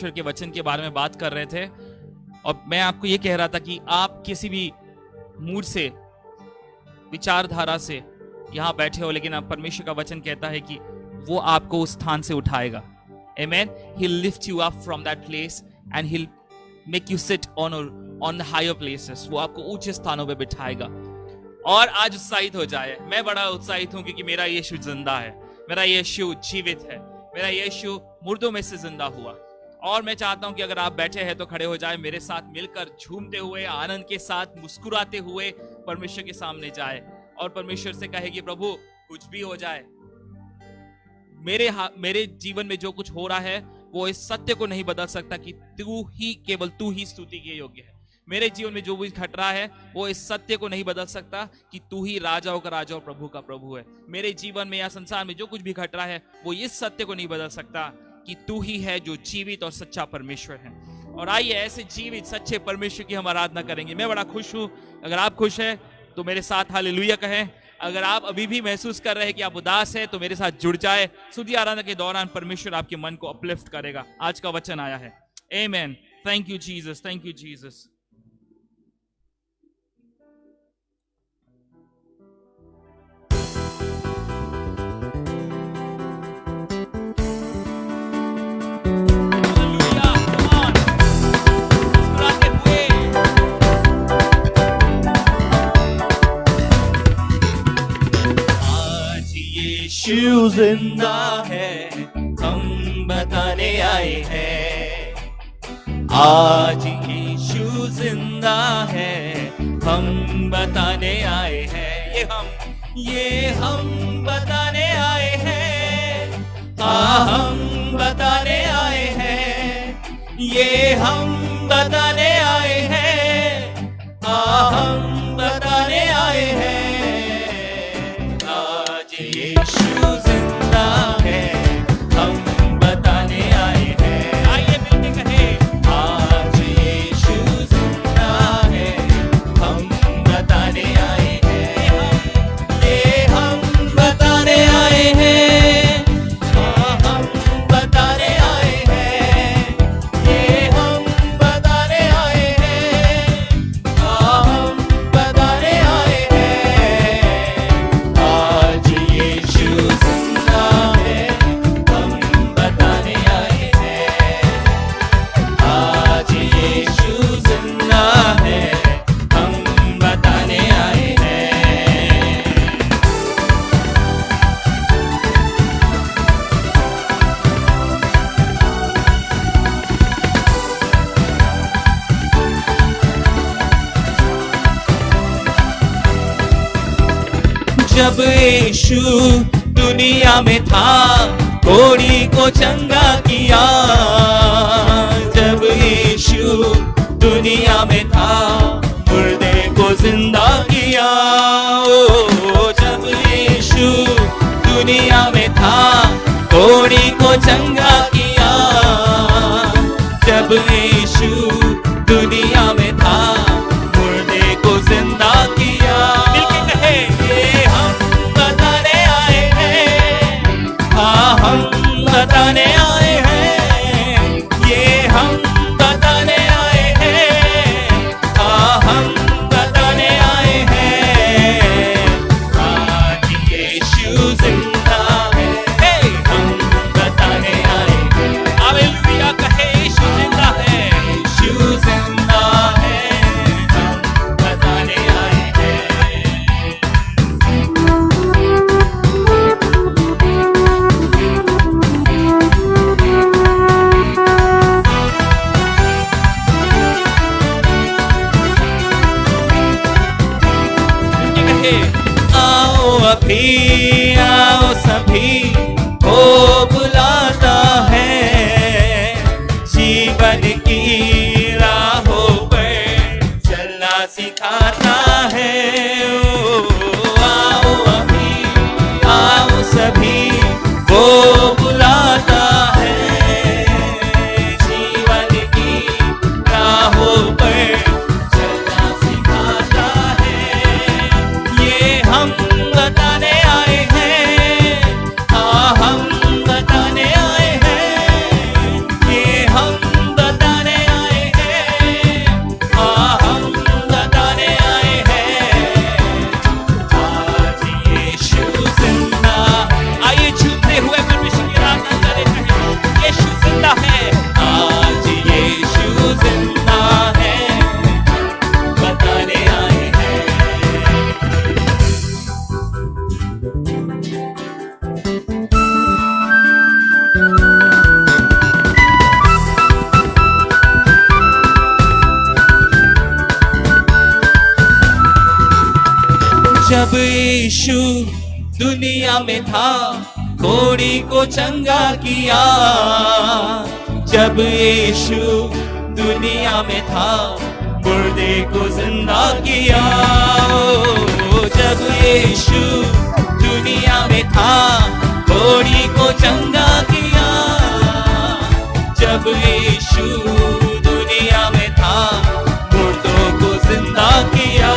परमेश्वर के वचन के बारे में बात कर रहे थे, और मैं आपको ये कह रहा था कि आप किसी भी मूड से, विचारधारा से यहाँ बैठे हो, लेकिन आप परमेश्वर का वचन कहता है कि वो आपको उस स्थान से उठाएगा। Amen. He'll lift you up from that place and he'll make you sit on the higher places. वो आपको ऊंचे स्थानों पे बिठाएगा। और आज उत्साहित हो जाए। मैं बड़ा उत्साहित हूँ क्योंकि मेरा यीशु जिंदा है, मेरा यीशु जीवित है, मेरा यीशु मुर्दों में से जिंदा हुआ। और मैं चाहता हूं कि अगर आप बैठे हैं तो खड़े हो जाए, मेरे साथ मिलकर झूमते हुए, आनंद के साथ मुस्कुराते हुए परमेश्वर के सामने जाए और परमेश्वर से कहे कि प्रभु कुछ भी हो जाए, मेरे जीवन में जो कुछ हो रहा है वो इस सत्य को नहीं बदल सकता कि केवल तू ही स्तुति के योग्य है। मेरे जीवन में जो भी घट रहा है वो इस सत्य को नहीं बदल सकता कि तू ही राजाओं का राजा और प्रभु का प्रभु है। मेरे जीवन में या संसार में जो कुछ भी घट रहा है वो इस सत्य को नहीं बदल सकता कि तू ही है जो जीवित और सच्चा परमेश्वर है। और आइए ऐसे जीवित सच्चे परमेश्वर की हम आराधना करेंगे। मैं बड़ा खुश हूं। अगर आप खुश हैं तो मेरे साथ हालेलुया कहें। अगर आप अभी भी महसूस कर रहे हैं कि आप उदास हैं तो मेरे साथ जुड़ जाए। स्तुति आराधना के दौरान परमेश्वर आपके मन को अपलिफ्ट करेगा। आज का वचन आया है। आमेन। Thank you Jesus, thank you Jesus. यीशु जिंदा है, हम बताने आए हैं। आज यीशु जिंदा है, हम बताने आए हैं। ये हम बताने आए हैं। हाँ, हम बताने आए हैं। ये हम बताने आए हैं। हाँ, हम बताने आए हैं। यीशु जिंदा है, हम बताने आए हैं। आइए मिलके कहें, आज यीशु जिंदा है, हम बताने आए हैं। ये हम बताने आए हैं। हाँ, हम बताने आए हैं। ये हम बताने आए हैं। हाँ, हम बताने आए हैं। आज यीशु जिंदा है, हम बताने आए हैं। आज यीशु जिंदा है, हम बताने आए हैं। जब यीशु दुनिया में था, घोड़ी को चंगा किया। जब यीशु दुनिया में था, मुर्दे को जिंदा किया। ओ, जब यीशु दुनिया में था, घोड़ी को चंगा किया। जब यीशु दुनिया में था, मुर्दे को जिंदा किया। मिलके कहे, ये हम बताने आए हैं। हाँ, हम बताने आए हैं। ये हम बताने आए हैं। हाँ, हम बताने आए हैं। आज यीशु जिंदा है, हम बताने आए हैं। हालेलुया कहे, यीशु जिंदा है। यीशु जिंदा है, हम बताने आए हैं। आओ अभी, आओ सभी, वो बुलाता है। जीवन की राहों पर चलना सिखाता है। ओ, आओ अभी, आओ सभी, वो बुलाता है। जीवन की राहों पर चलना सिखाता है। ये हम बताने आए हैं। हाँ, हम बताने आए हैं। जब यीशु दुनिया में था, कोढ़ी को चंगा किया। जब यीशु दुनिया में था, मुर्दे को जिंदा किया। जब यीशु दुनिया में था, कोढ़ी को चंगा किया। जब यीशु दुनिया में था, मुर्दों को जिंदा किया।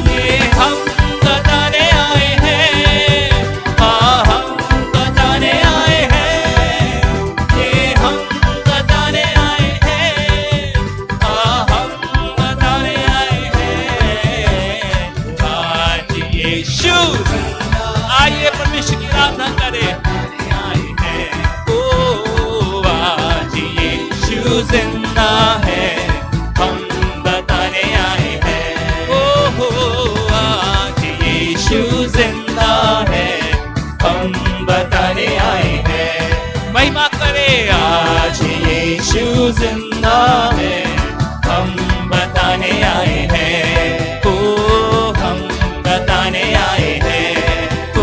ये हम बताने आए हैं, हाँ हम बताने आए हैं। ये हम बताने आए हैं, हाँ हम बताने आए हैं। आज यीशु, आइए परमेश्वर की आराधना करें। आए हैं, ओ आज यीशु जिंदा है, हम बताने आए हैं। ओ आज यीशु जिंदा है, हम बताने आए हैं। महिमा करे, आज यीशु जिंदा है, हम बताने आए हैं। ओ हम बताने आए हैं, ओ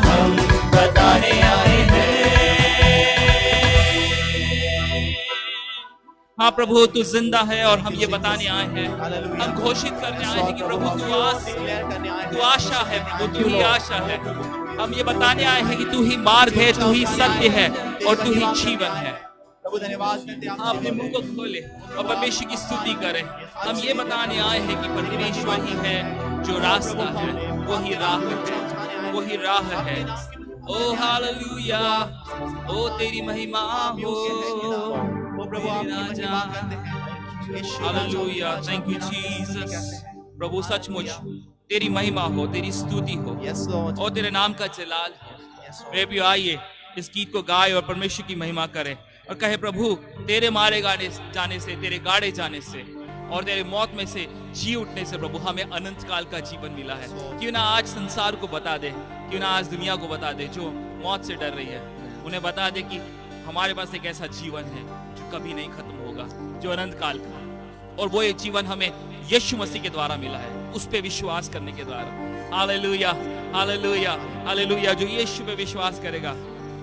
हम बताने आए हैं। हाँ प्रभु, तू जिंदा है और हम ये बताने आए हैं। हम घोषित करने आए हैं कि प्रभु तू आशा है, प्रभु तू ही आशा है। हम ये बताने आए हैं कि तू ही मार्ग है, तू ही सत्य है और तू ही जीवन है। प्रभु धन्यवाद करते हैं। आप अपने मुंह को खोले और परमेश्वर की स्तुति करें। हम ये बताने आए हैं कि परमेश्वर ही है जो रास्ता है, वही राह है, वही राह है। ओ हालेलुया, ओ तेरी महिमा हो, वो प्रभु आपकी महिमा करते हैं। हालेलुया, थैंक यू जीसस। प्रभु सचमुच तेरी महिमा हो, तेरी स्तुति हो यस लॉर्ड, और तेरे नाम का जलाल हो। वे भी आइए इस गीत को गाए और परमेश्वर की महिमा करें और कहे, प्रभु तेरे मारे जाने से, तेरे गाड़े जाने से और तेरे मौत में से जी उठने से प्रभु हमें अनंत काल का जीवन मिला है। क्यों ना आज संसार को बता दे, क्यों ना आज दुनिया को बता दे जो मौत से डर रही है, उन्हें बता दे कि हमारे पास एक ऐसा जीवन है जो कभी नहीं खत्म होगा, जो अनंत काल का है। और वो एक जीवन हमें यीशु मसीह के द्वारा मिला है, उस पे विश्वास करने के द्वारा। Hallelujah, hallelujah, hallelujah. जो यीशु पे विश्वास करेगा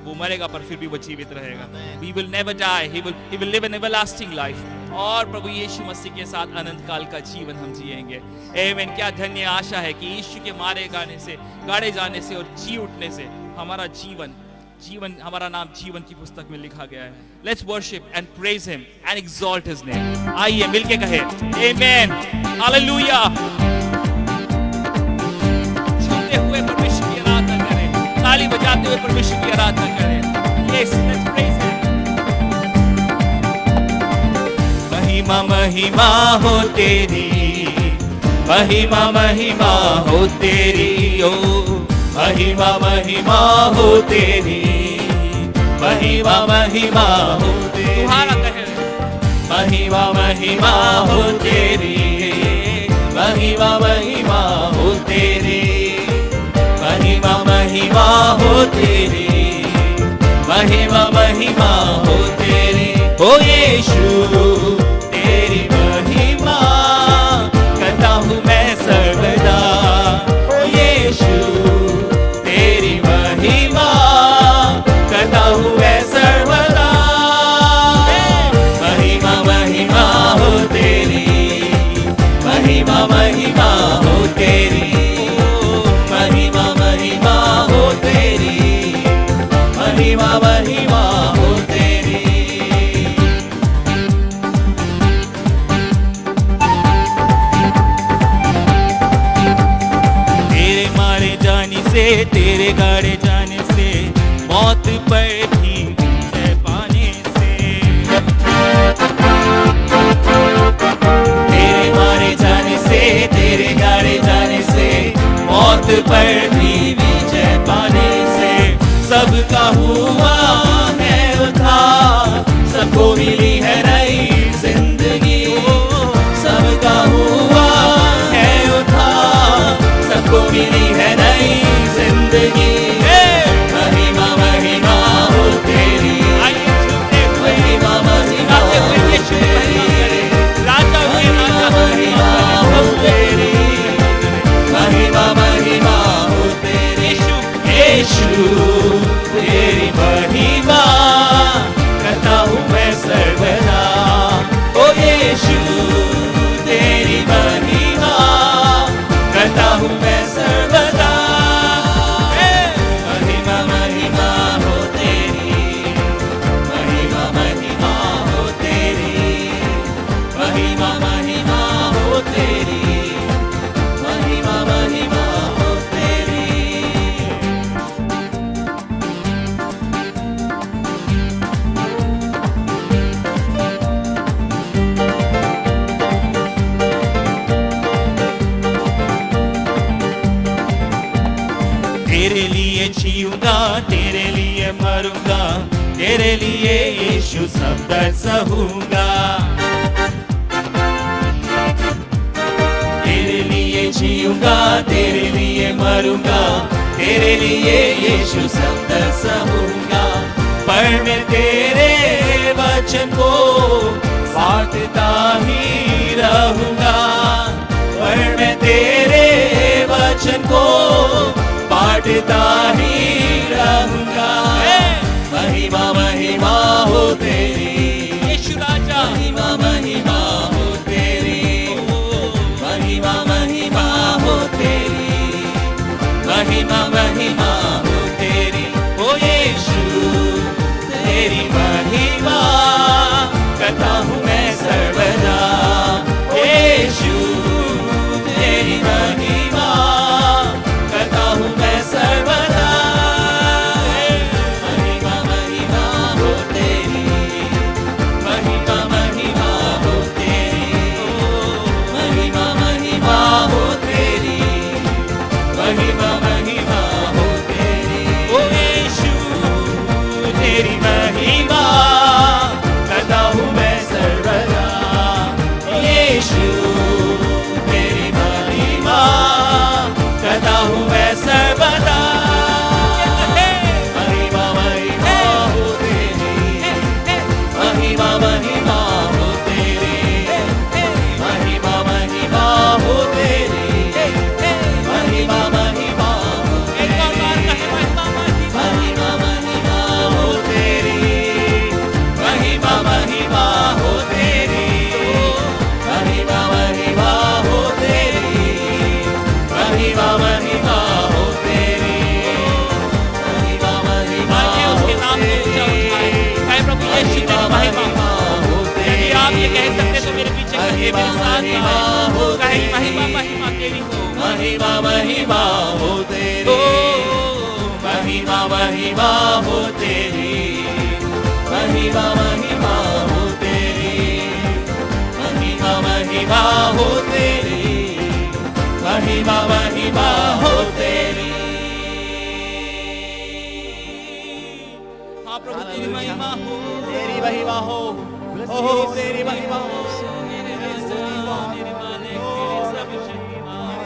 वो मरेगा पर फिर भी वो जीवित रहेगा। We will never die, he will live an everlasting life। और प्रभु यीशु मसीह के साथ अनंत काल का जीवन हम जिएंगे। आमीन। क्या धन्य आशा है कि यीशु के मारे गाड़े जाने से और जी उठने से हमारा जीवन, हमारा नाम जीवन की पुस्तक में लिखा गया है। Let's worship and praise him and exalt his name। आइए मिलके कहे आमीन, हालेलुया। झूमते हुए परमेश्वर की आराधना करें, ताली बजाते हुए परमेश्वर की आराधना करें। Yes, let's praise him। महिमा महिमा हो तेरी, महिमा महिमा हो तेरी, ओ महिमा महिमा हो तेरी, महिमा महिमा हो तेरी। तुम्हारा कहे महिमा महिमा हो तेरी, महिमा महिमा हो तेरी, महिमा महिमा हो तेरी, महिमा महिमा हो तेरी। ओ यीशु तेरी महिमा करता हूँ मैं सर्वदा। ओ यीशु तेरी महिमा करता हूँ मैं सर्वदा। महिमा महिमा हो तेरी, महिमा महिमा हो तेरी, महिमा महिमा हो तेरी, महिमा महिमा हो तेरी। तेरे मारे जाने से, तेरे गाड़े जाने से, मौत पर भी विजय पाने से। तेरे मारे जाने से, तेरे गाड़े जाने से, मौत पर भी विजय पाने से। सबका हुआ है उद्धार, सबको मिली है नई जिंदगी। सबका हुआ है उद्धार, सबको मिली है नई जिंदगी। महिमा महिमा हो तेरी, महिमा महिमा हो तेरी, राजा हुए महिमा महिमा हो तेरी, महिमा महिमा महिमा हो तेरी, महिमा महिमा हो तेरी। तेरे लिए जीऊंगा, तेरे लिए मरूंगा, तेरे लिए यीशु सब दर्द सहूंगा। तेरे लिए जीऊंगा, तेरे लिए मरूंगा, तेरे लिए यीशु सब दर्द सहूंगा। पर मैं तेरे वचन को बांटता ही रहूंगा, पर मैं तेरे वचन को बांटता ही रहूंगा। महिमा महिमा हो तेरी, यीशु राजा, महिमा महिमा हो तेरी, महिमा महिमा हो तेरी, महिमा महिमा हो तेरी। ओ यीशु तेरी महिमा करता हूँ मैं सर्वदा, यीशु तेरी महिमा करता हूँ मैं सर्वदा। महिमा महिमा हो तेरी, महिमा महिमा हो तेरी, महिमा महिमा हो तेरी, महिमा महिमा हो तेरी। ओ यीशु तेरी महिमा करता हूँ मैं सर्वदा, यीशु तेरी महिमा करता हूँ मैं सर्वदा। महिमा महिमा हो तेरी, महिमा महिमा हो तेरी, महिमा महिमा हो तेरी, महिमा महिमा हो तेरी, महिमा महिमा हो तेरी, महिमा महिमा हो तेरी, महिमा महिमा हो तेरी, महिमा महिमा हो तेरी, महिमा महिमा उसके नाम को ऊंचा उठाए। कहे प्रभु यीशु तेरी महिमा हो तेरी। यदि आप ये कह सकते तो मेरे पीछे कहिए, मेरे साथ कहे महिमा महिमा तेरी हो, महिमा महिमा हो तेरी, महिमा महिमा हो तेरी, महिमा महिमा हो तेरी, महिमा महिमा हो तेरी, महिमा महिमा हो तेरी। हाँ प्रभु तेरी महिमा हो, तेरी महिमा हो, ओहो तेरी महिमा हो। तेरे मालिक, तेरे सर्वशक्तिमान,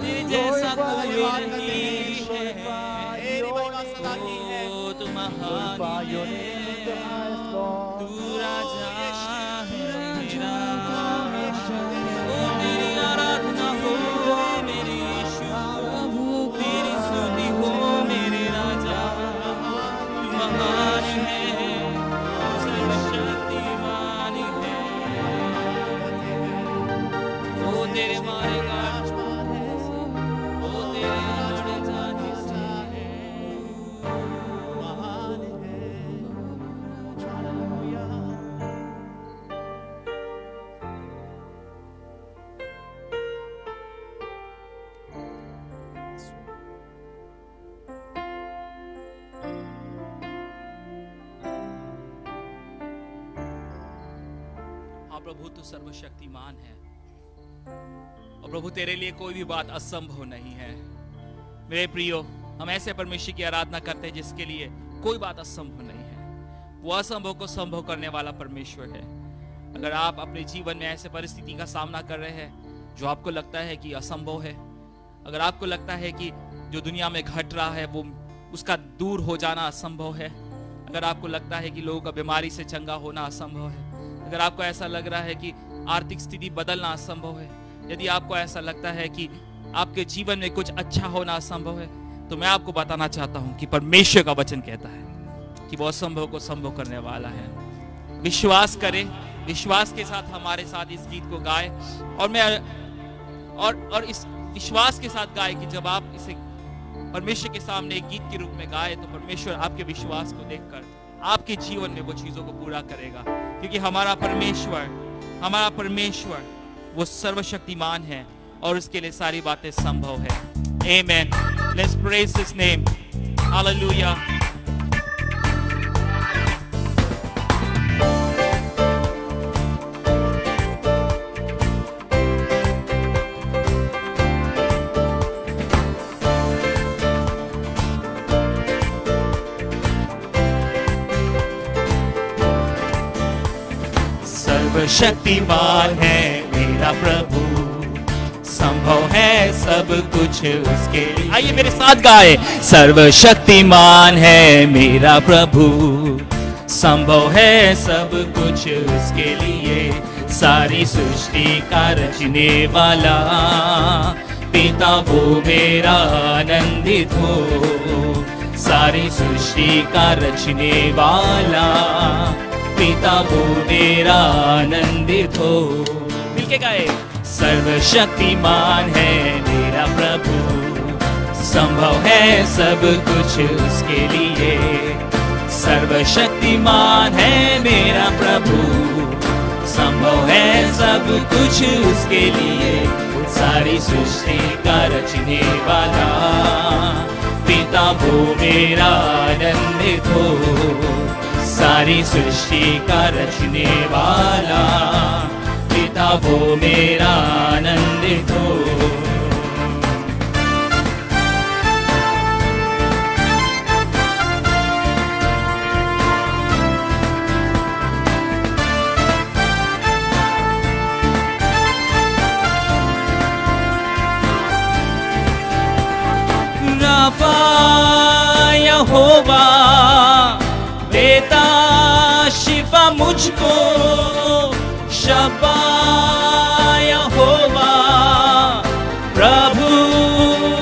तेरे जैसा कोई नहीं है। तेरी महिमा सदा की है। ओ तू महान है, तू राजा है मेरा। ओ तेरी आराधना हो मेरे यीशु, तेरी स्तुति हो मेरे राजा। तू महान है, सर्वशक्तिमान है। ओ तेरे मारेगा, ओ तेरे लड़ जाने से महान है। हाँ प्रभु तू सर्वशक्तिमान है और प्रभु तेरे लिए कोई भी बात असंभव नहीं है। मेरे प्रियो, हम ऐसे परमेश्वर की आराधना करते हैं जिसके लिए कोई बात असंभव नहीं है। वो असंभव को संभव करने वाला परमेश्वर है। अगर आप अपने जीवन में ऐसे परिस्थिति का सामना कर रहे हैं जो आपको लगता है कि असंभव है, अगर आपको लगता है कि जो दुनिया में घट रहा है वो उसका दूर हो जाना असंभव है, अगर आपको लगता है कि लोगों का बीमारी से चंगा होना असंभव है, अगर आपको ऐसा लग रहा है कि आर्थिक स्थिति बदलना असंभव है, यदि आपको ऐसा लगता है कि आपके जीवन में कुछ अच्छा होना असंभव है, तो मैं आपको बताना चाहता हूं कि परमेश्वर का वचन कहता है कि वो असंभव को संभव करने वाला है। विश्वास करें, विश्वास के साथ हमारे साथ इस गीत को गाए और इस विश्वास के साथ गाए कि जब आप इसे परमेश्वर के सामने एक गीत के रूप में गाए तो परमेश्वर आपके विश्वास को देखकर आपके जीवन में वो चीजों को पूरा करेगा, क्योंकि हमारा परमेश्वर हमारा परमेश्वर वो सर्वशक्तिमान है और उसके लिए सारी बातें संभव है। Amen. Let's praise His name. Hallelujah. सर्वशक्तिमान है मेरा प्रभु, संभव है सब कुछ उसके लिए। आइए मेरे साथ गाए। सर्वशक्तिमान है मेरा प्रभु, संभव है सब कुछ उसके लिए। सारी सृष्टि का रचने वाला पिता वो मेरा आनंदित हो। सारी सृष्टि का रचने वाला पिता वो मेरा आनंदित हो। मिलके गाए। सर्वशक्तिमान है मेरा प्रभु, संभव है सब कुछ उसके लिए। सर्वशक्तिमान है मेरा प्रभु, संभव है सब कुछ उसके लिए। सारी सृष्टि का रचने वाला पिता वो मेरा आनंदित हो। सारी सृष्टि का रचने वाला पिता वो मेरा आनंदित हो। राफा यहोवा देता शिफा मुझको। शब्बा यहोवा प्रभु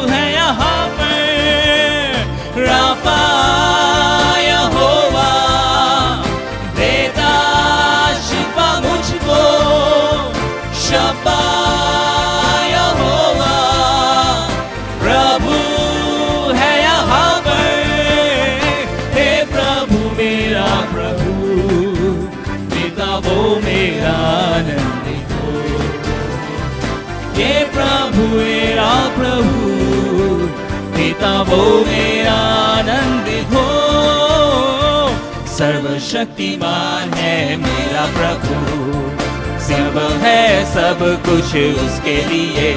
है यहाँ पर। राफा यहोवा देता शिफा मुझको। शब्बा यहोवा प्रभु है यहाँ पर। हे प्रभु मेरा प्रभु, पिता वो मेरा आनंदित हो। हे प्रभु मेरा प्रभु, पिता वो मेरा आनंदित हो। सर्वशक्तिमान है मेरा प्रभु, संभव है सब कुछ उसके लिए।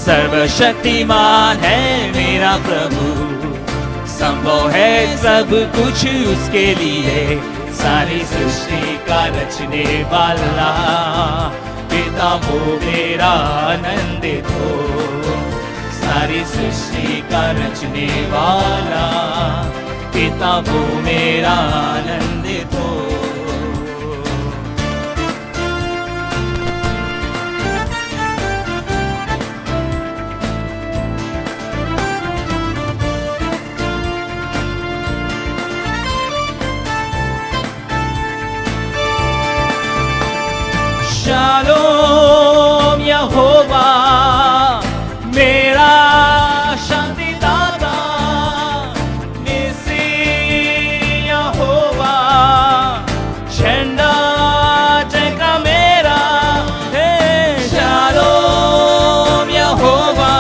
सर्वशक्तिमान है मेरा प्रभु, संभव है सब कुछ उसके लिए। सारी सृष्टि का रचने वाला पिता वो मेरा आनंदित हो। सारी सृष्टि का रचने वाला पिता वो मेरा आनंदित हो। शालोम यहोवा मेरा शांति दाता। निसी यहोवा झंडा जगा मेरा। हे शालोम यहोवा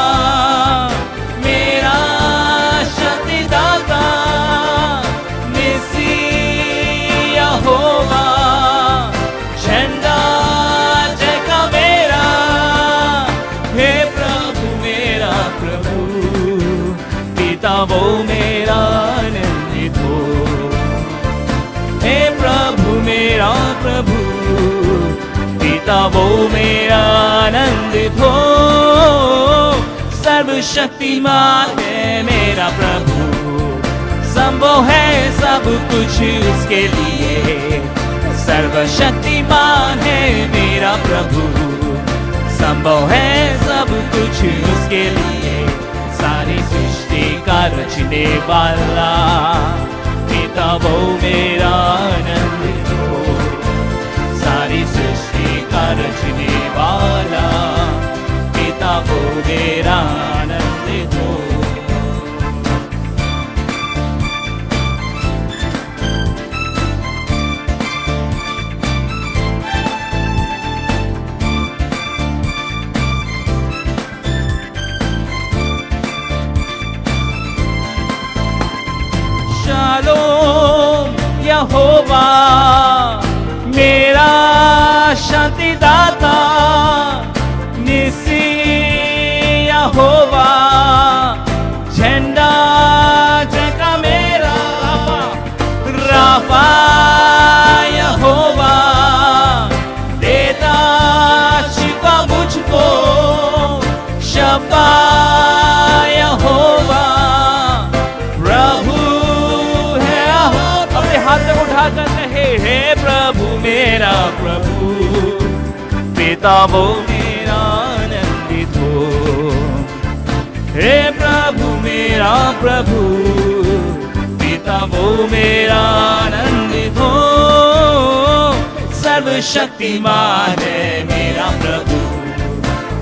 मेरा शांति दाता। निसी यहोवा झंडा जगा मेरा। हे प्रभु मेरा प्रभु, पिता वो मेरा आनंदित हो। हे प्रभु मेरा प्रभु, पिता वो मेरा आनंदित हो। सर्वशक्तिमान है मेरा प्रभु, संभव है सब कुछ उसके लिए। सर्वशक्तिमान है मेरा प्रभु, संभव है सब कुछ उसके लिए। सारी सृष्टि का रचने वाला पिता वो मेरा आनंदित हो। सारी सृष्टि का रचने वाला पिता वो मेरा आनंदित हो। यहोवा मेरा शांतिदाता, निसी यहोवा झंडा जगा मेरा, राफा यहोवा देता शिफा मुझको, शफा यहोवा प्रभु है। अपने हाथ में उठाकर कहे, हे प्रभु मेरा प्रभु, पिता वो मेरा आनंदित हो। हे प्रभु मेरा प्रभु, पिता वो मेरा आनंदित हो। सर्वशक्तिमान है मेरा प्रभु,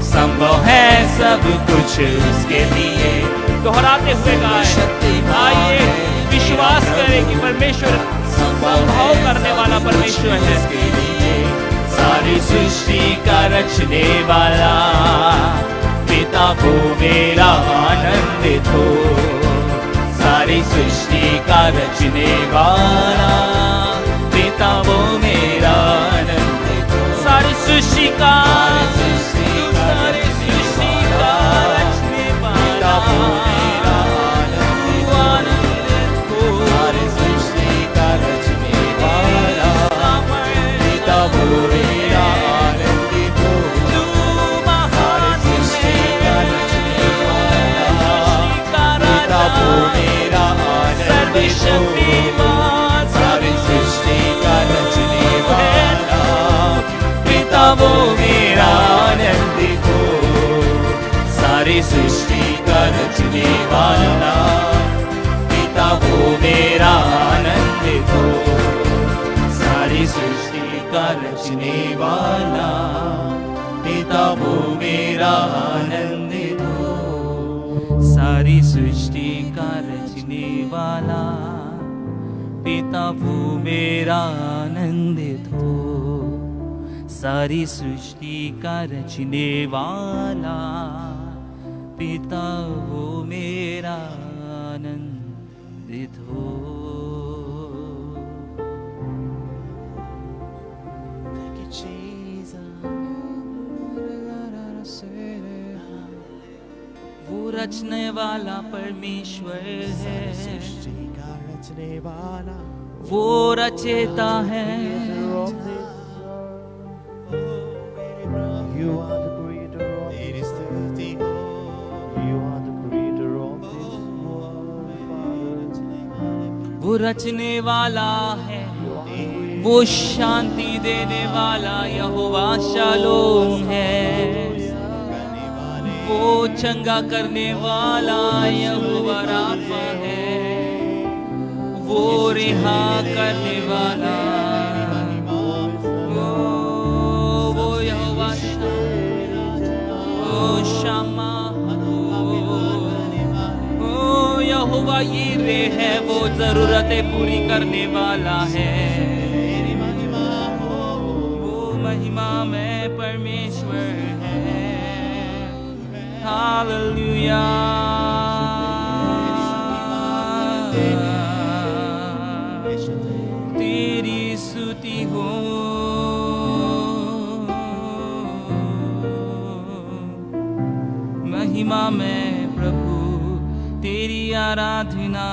संभव है सब कुछ उसके लिए। दोहराते हुए गाएं, आइए विश्वास करें कि परमेश्वर संभव करने वाला परमेश्वर है। सारी सृष्टि का रचने वाला, पिता वो मेरा आनंदित हो। सारी सृष्टि का रचने वाला, पिता वो मेरा आनंदित हो। सारी सृष्टि का रचने वाला, मेरा आनंदित हो। सारी सृष्टि का रचने वाला, पिता वो मेरा आनंदित हो। सारी सृष्टि का रचने वाला, पिता वो मेरा आनंदित हो। सारी सृष्टि का रचने वाला, पिता वो मेरा आनंदित हो। सारी सृष्टि का रचने वाला, पिता वो मेरा आनंदित हो। सारी सृष्टि का रचने वाला, पिता वो मेरा आनंदित हो। सारी सृष्टि का रचने वाला, पिता वो मेरा आनंदित हो। सारी सृष्टि का रचने वाला, पिता वो मेरा आनंदित हो। वो रचने वाला परमेश्वर है, सृष्टि का रचने वाला, वो रचेता है। You are the creator of तेरी स्तुति हो। You are the creator of this world, Father। वो रचने वाला है, वो शांति देने वाला यहोवा शालोम है। वो चंगा करने वाला यहोवा राफा है। वो रिहा करने वाला, वो यहोवा शम्मा, ओ यहोवा यीरे है, वो जरूरतें पूरी करने वाला है। वो महिमा में परमेश्वर है। हालेलुया। तेरी स्तुति हो, महिमा में प्रभु तेरी आराधना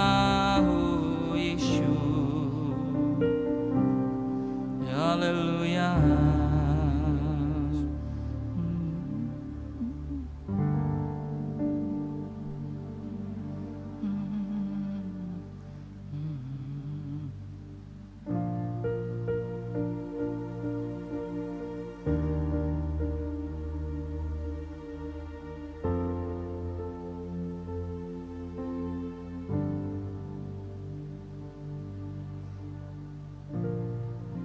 हो यीशु। हालेलुया।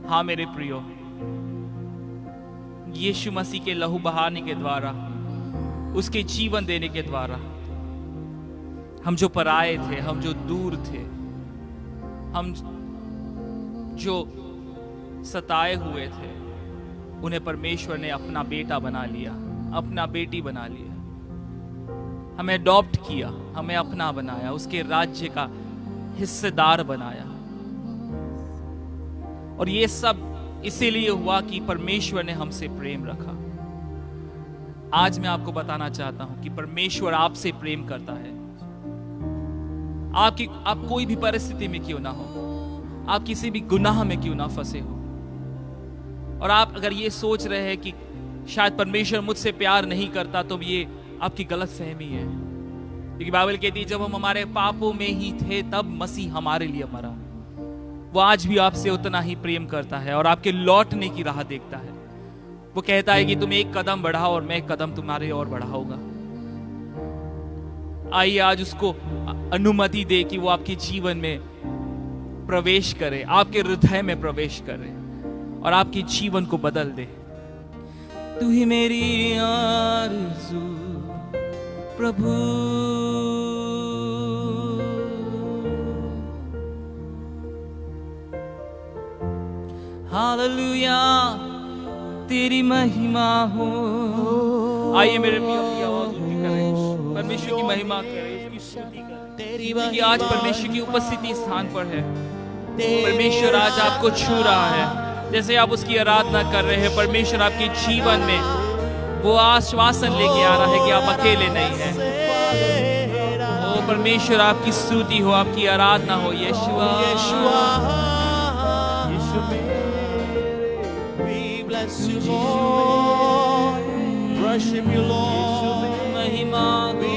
हाँ मेरे प्रियो, यीशु मसीह के लहू बहाने के द्वारा, उसके जीवन देने के द्वारा हम जो पराये थे, हम जो दूर थे, हम जो सताए हुए थे, उन्हें परमेश्वर ने अपना बेटा बना लिया, अपना बेटी बना लिया। हमें अडॉप्ट किया, हमें अपना बनाया, उसके राज्य का हिस्सेदार बनाया। और ये सब इसीलिए हुआ कि परमेश्वर ने हमसे प्रेम रखा। आज मैं आपको बताना चाहता हूं कि परमेश्वर आपसे प्रेम करता है। आप कोई भी परिस्थिति में क्यों ना हो, आप किसी भी गुनाह में क्यों ना फंसे हो, और आप अगर ये सोच रहे हैं कि शायद परमेश्वर मुझसे प्यार नहीं करता, तो ये आपकी गलतफहमी है। क्योंकि बाइबल कहती है जब हम हमारे पापों में ही थे तब मसीह हमारे लिए मरा। वो आज भी आपसे उतना ही प्रेम करता है और आपके लौटने की राह देखता है। वो कहता है कि तुम एक कदम बढ़ाओ और मैं एक कदम तुम्हारे और बढ़ाऊंगा। आइए आज उसको अनुमति दे कि वो आपके जीवन में प्रवेश करे, आपके हृदय में प्रवेश करे और आपके जीवन को बदल दे। तू ही मेरी आरज़ू प्रभु, हालेलुया तेरी महिमा हो। आइए मेरे प्रिय की आवाज ऊंची करें, परमेश्वर की महिमा करें, उसकी स्तुति करें, क्योंकि आज परमेश्वर की उपस्थिति स्थान पर है। परमेश्वर आज आपको छू रहा है। जैसे आप उसकी आराधना कर रहे हैं, परमेश्वर आपके जीवन में वो आश्वासन लेके आ रहा है कि आप अकेले नहीं हैं। ओ परमेश्वर आपकी स्तुति हो, आपकी आराधना हो। यीशुआ bless you, Lord. Worship you, Lord. महिमा We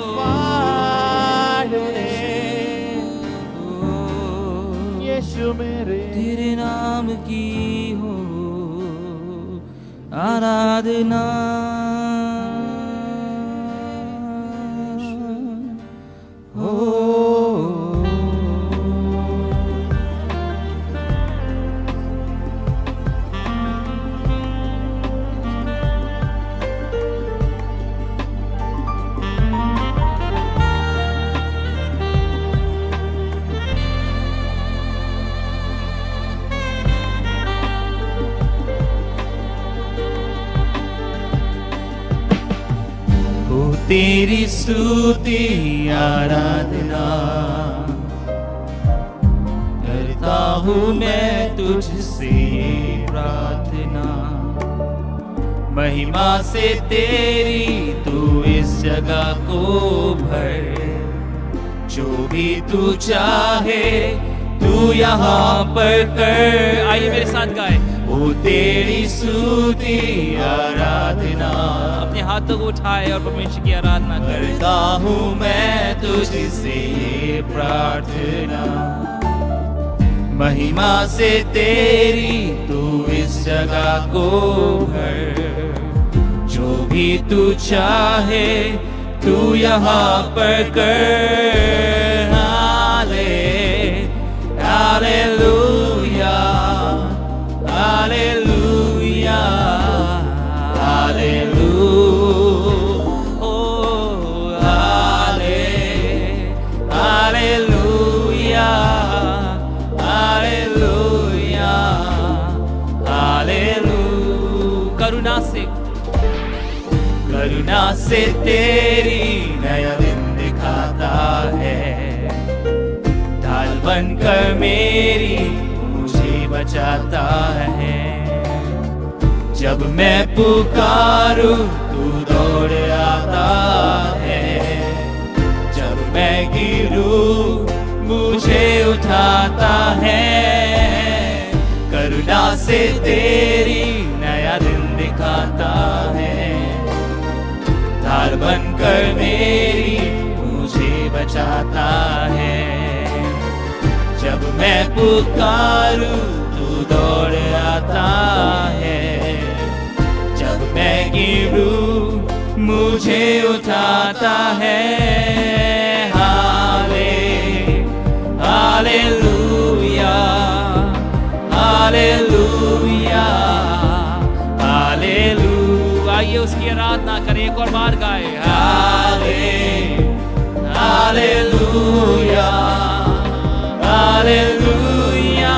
glorify your name. यीशु मेरे तेरे नाम की हो आराधना। तेरी स्तुति आराधना करता हूँ मैं तुझसे प्रार्थना। महिमा से तेरी तू इस जगह को भर, जो भी तू चाहे तू यहाँ पर कर। आइए मेरे साथ गाए। ओ तेरी स्तुति आराधना, अपने हाथों को उठाए और परमेश्वर की आराधना करें। करता हूँ मैं तुझसे ये प्रार्थना। महिमा से तेरी तू इस जगह को भर, जो भी तू चाहे तू यहाँ पर कर। हालेलुया हालेलुया हालेलुया, ओ हालेलुया हालेलुया हालेलुया। करुणा से तेरी नया दिन दिखाता है, ढाल बनकर मेरी मुझे बचाता है। जब मैं पुकारूं तू दौड़ आता है, जब मैं गिरूं मुझे उठाता है। करुणा से तेरी नया दिन दिखाता है, ढाल बनकर मेरी मुझे बचाता है। जब मैं पुकारूं तू दौड़ आता है, जब मैं गिरूं मुझे उठाता है। Hallelujah hallelujah hallelujah. आइए उसकी आराधना करें, एक और बार गाए। Hallelujah hallelujah hallelujah.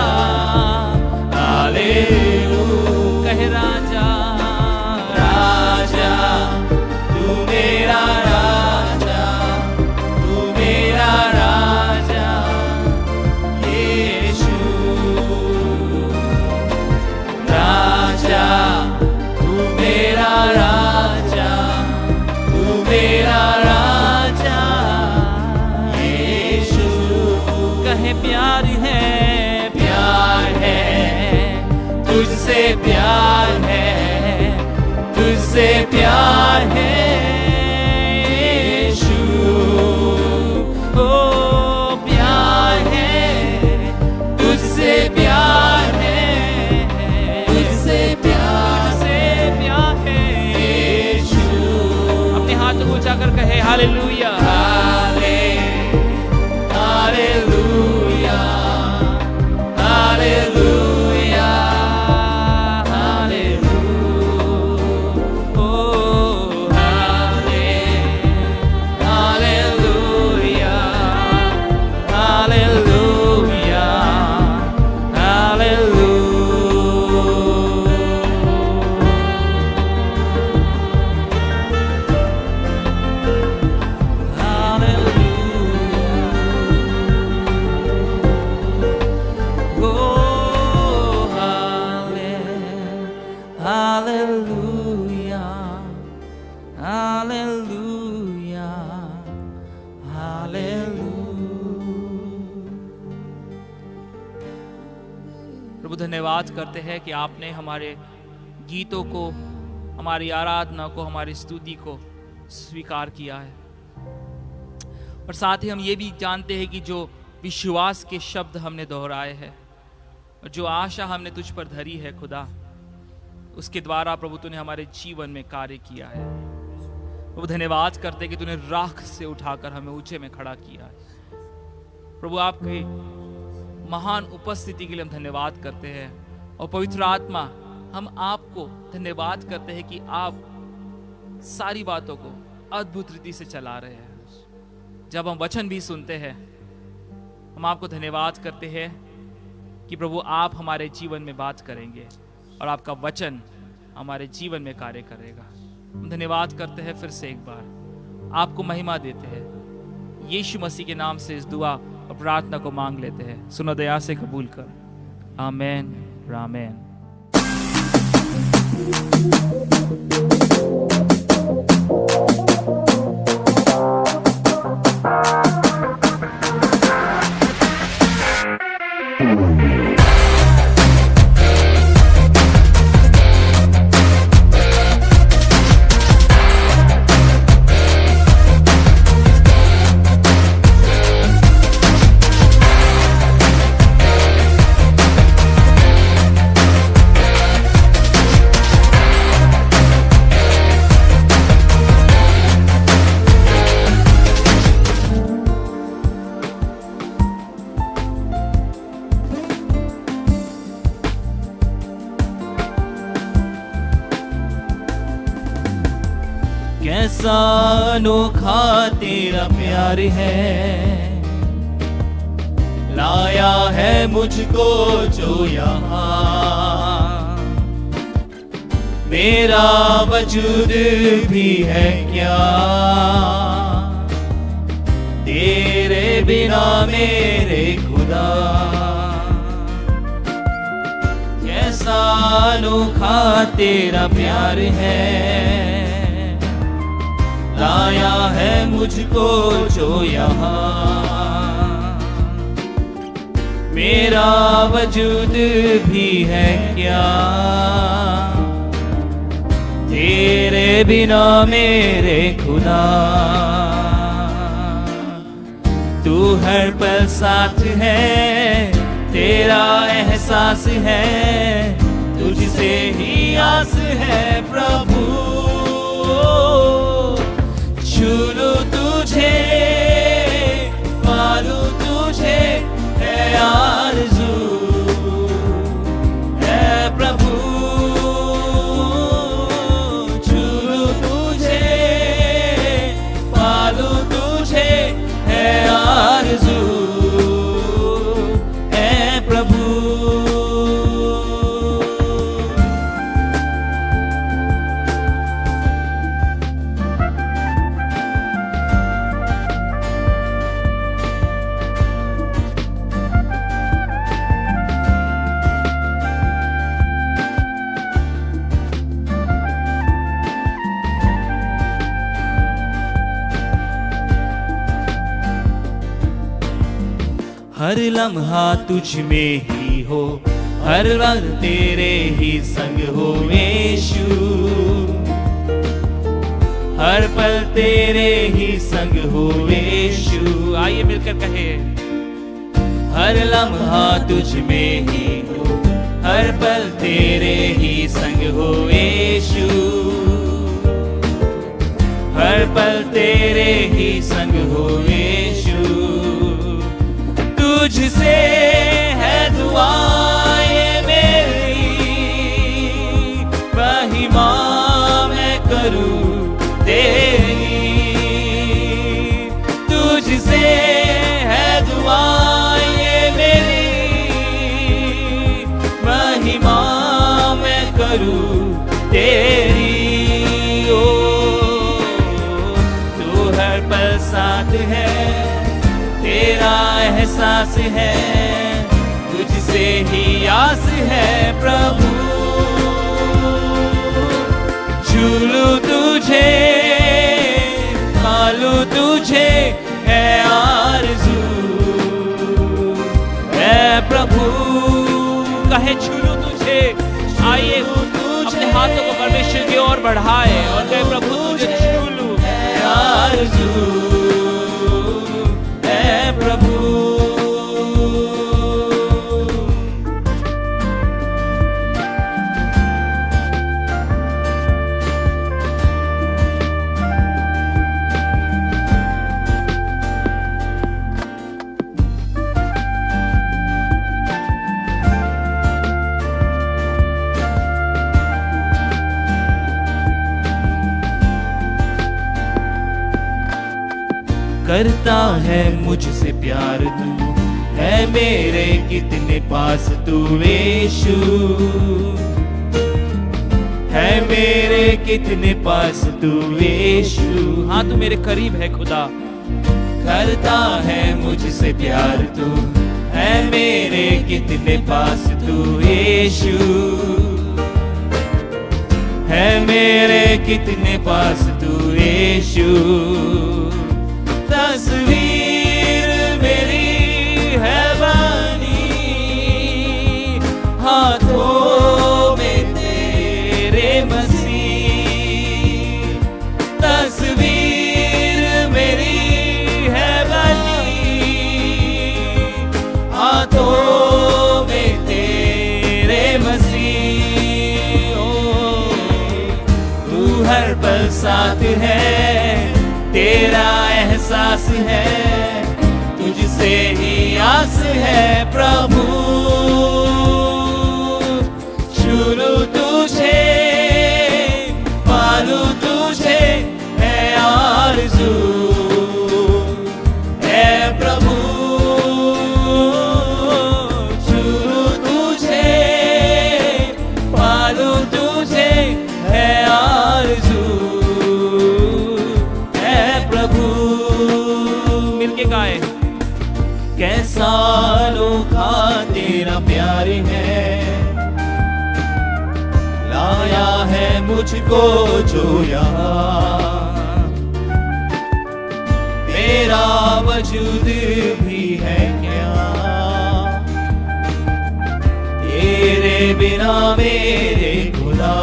कहे राजा राजा तू मेरा राजा, तू मेरा राजा यीशु। है, प्यार है, प्यार है, तुझसे प्यार है, तुझसे प्यार है यीशु। ओ प्यार है, तुझसे प्यार है, तुझसे प्यार है यीशु। अपने हाथ को ऊंचा कर कहे हालेलुया, हालेलुया, हालेलुया, हालेलुया, ओ हालेलुया, हालेलुया, हालेलुया। प्रभु धन्यवाद करते हैं कि आपने हमारे गीतों को, हमारी आराधना को, हमारी स्तुति को स्वीकार किया है। और साथ ही हम ये भी जानते हैं कि जो विश्वास के शब्द हमने दोहराए हैं और जो आशा हमने तुझ पर धरी है खुदा, उसके द्वारा प्रभु तूने हमारे जीवन में कार्य किया है। प्रभु धन्यवाद करते कि तूने राख से उठाकर हमें ऊंचे में खड़ा किया है। प्रभु आपके महान उपस्थिति के लिए हम धन्यवाद करते हैं। और पवित्र आत्मा, हम आपको धन्यवाद करते हैं कि आप सारी बातों को अद्भुत रीति से चला रहे हैं। जब हम वचन भी सुनते हैं, हम आपको धन्यवाद करते हैं कि प्रभु आप हमारे जीवन में बात करेंगे और आपका वचन हमारे जीवन में कार्य करेगा। हम धन्यवाद करते हैं, फिर से एक बार आपको महिमा देते हैं। यीशु मसीह के नाम से इस दुआ और प्रार्थना को मांग लेते हैं। सुनो दया से कबूल कर। आमेन, आमेन। कैसा अनोखा तेरा प्यार है, लाया है मुझको जो यहाँ। मेरा वजूद भी है क्या तेरे बिना मेरे खुदा। कैसा अनोखा तेरा प्यार है, लाया है मुझको जो यहाँ। मेरा वजूद भी है क्या तेरे बिना मेरे खुदा। तू हर पल साथ है, तेरा एहसास है, तुझसे ही आस है प्रभु। छू लूं तुझे, पालूं तुझे है आरज़ू है प्रभु। छू लूं तुझे, पालूं तुझे है आरज़ू है प्रभु। हर लम्हा तुझ में ही हो, हर वक्त तेरे ही संग हो यीशु, हर पल तेरे ही संग हो यीशु। आइए मिलकर कहे, हर लम्हा तुझ में ही हो, हर पल तेरे ही संग हो यीशु, हर पल तेरे ही संग हो यीशु। तुझसे है दुआएं मेरी, महिमा मैं करूं तेरी, तुझसे है दुआएं मेरी, महिमा मैं करूं तेरी। ओ तू हर पल साथ है, तेरा एहसास है, तुझसे ही आस है प्रभु। झूलू तुझे, पालू तुझे है आरज़ू, है प्रभु। कहे झूलू तुझे। आइए अपने हाथों को परमेश्वर की ओर बढ़ाए और कहे प्रभु तुझे झूलू है आरज़ू, है प्रभु। करता है मुझसे प्यार तू, है मेरे कितने पास तू यीशु, है मेरे कितने पास तू यीशु। हाँ तू मेरे करीब है खुदा। करता है मुझसे प्यार तू, है मेरे कितने पास तू यीशु, है मेरे कितने पास तू यीशु। तस्वीर मेरी है बनी हाथों में तेरे मसीह, तस्वीर मेरी है बनी हाथों में तेरे मसीह। ओ तू हर पल साथ है, तेरा एहसास है, तुझसे ही आस है प्रभु। छूलू तुझे, पालू तुझे है आरज़ू, है प्रभु। छूलू तुझे, पालू तुझे है आरज़ू, मिलके गाए। कैसा अनोखा तेरा प्यार है, लाया है मुझको जो यहाँ, तेरा वजूद भी है क्या, तेरे बिना मेरे खुदा।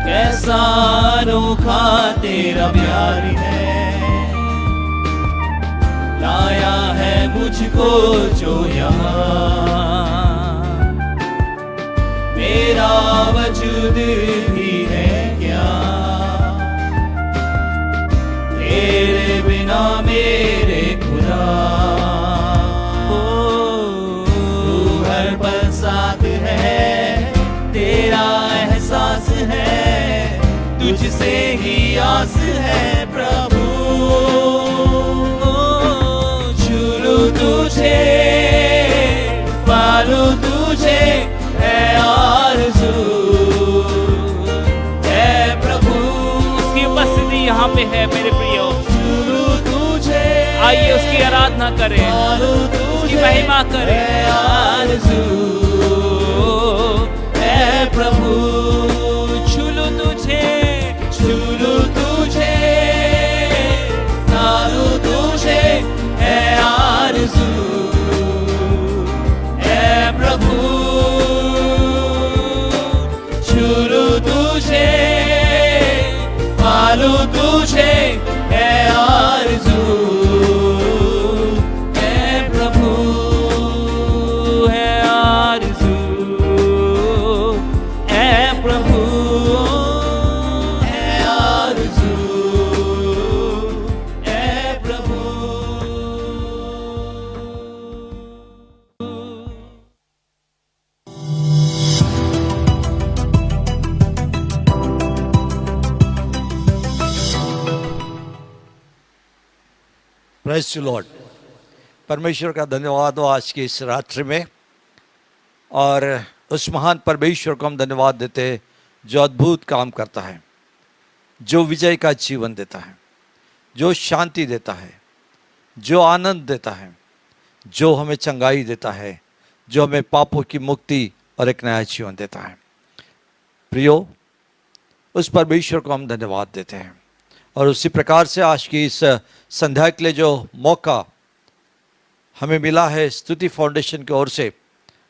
कैसा अनोखा तेरा प्यार है, लाया है मुझको जो यहाँ, मेरा वजूद भी है क्या, तेरे बिना मेरे खुदा। तू हर पल साथ है, तेरा एहसास है, तुझसे ही आस है प्रभु। छूलू तुझे, पालू तुझे है आरज़ू, है प्रभु। उसकी उपस्थिति यहाँ पे है मेरे प्रियो। छूलू तुझे, आइए उसकी आराधना करें, पालू उसकी तुझे महिमा करें। है आरज़ू, है प्रभु। छूलू तुझे, छूलू तुझे, पालू तुझे आरज़ू है प्रभु, है आरज़ू है प्रभु, है आरज़ू है प्रभु। Praise the Lord. परमेश्वर का धन्यवाद हो आज की इस रात्रि में, और उस महान परमेश्वर को हम धन्यवाद देते हैं जो अद्भुत काम करता है, जो विजय का जीवन देता है, जो शांति देता है, जो आनंद देता है, जो हमें चंगाई देता है, जो हमें पापों की मुक्ति और एक नया जीवन देता है। प्रियो, उस परमेश्वर को हम धन्यवाद देते हैं। और उसी प्रकार से आज की इस संध्या के लिए जो मौका हमें मिला है स्तुति फाउंडेशन की ओर से,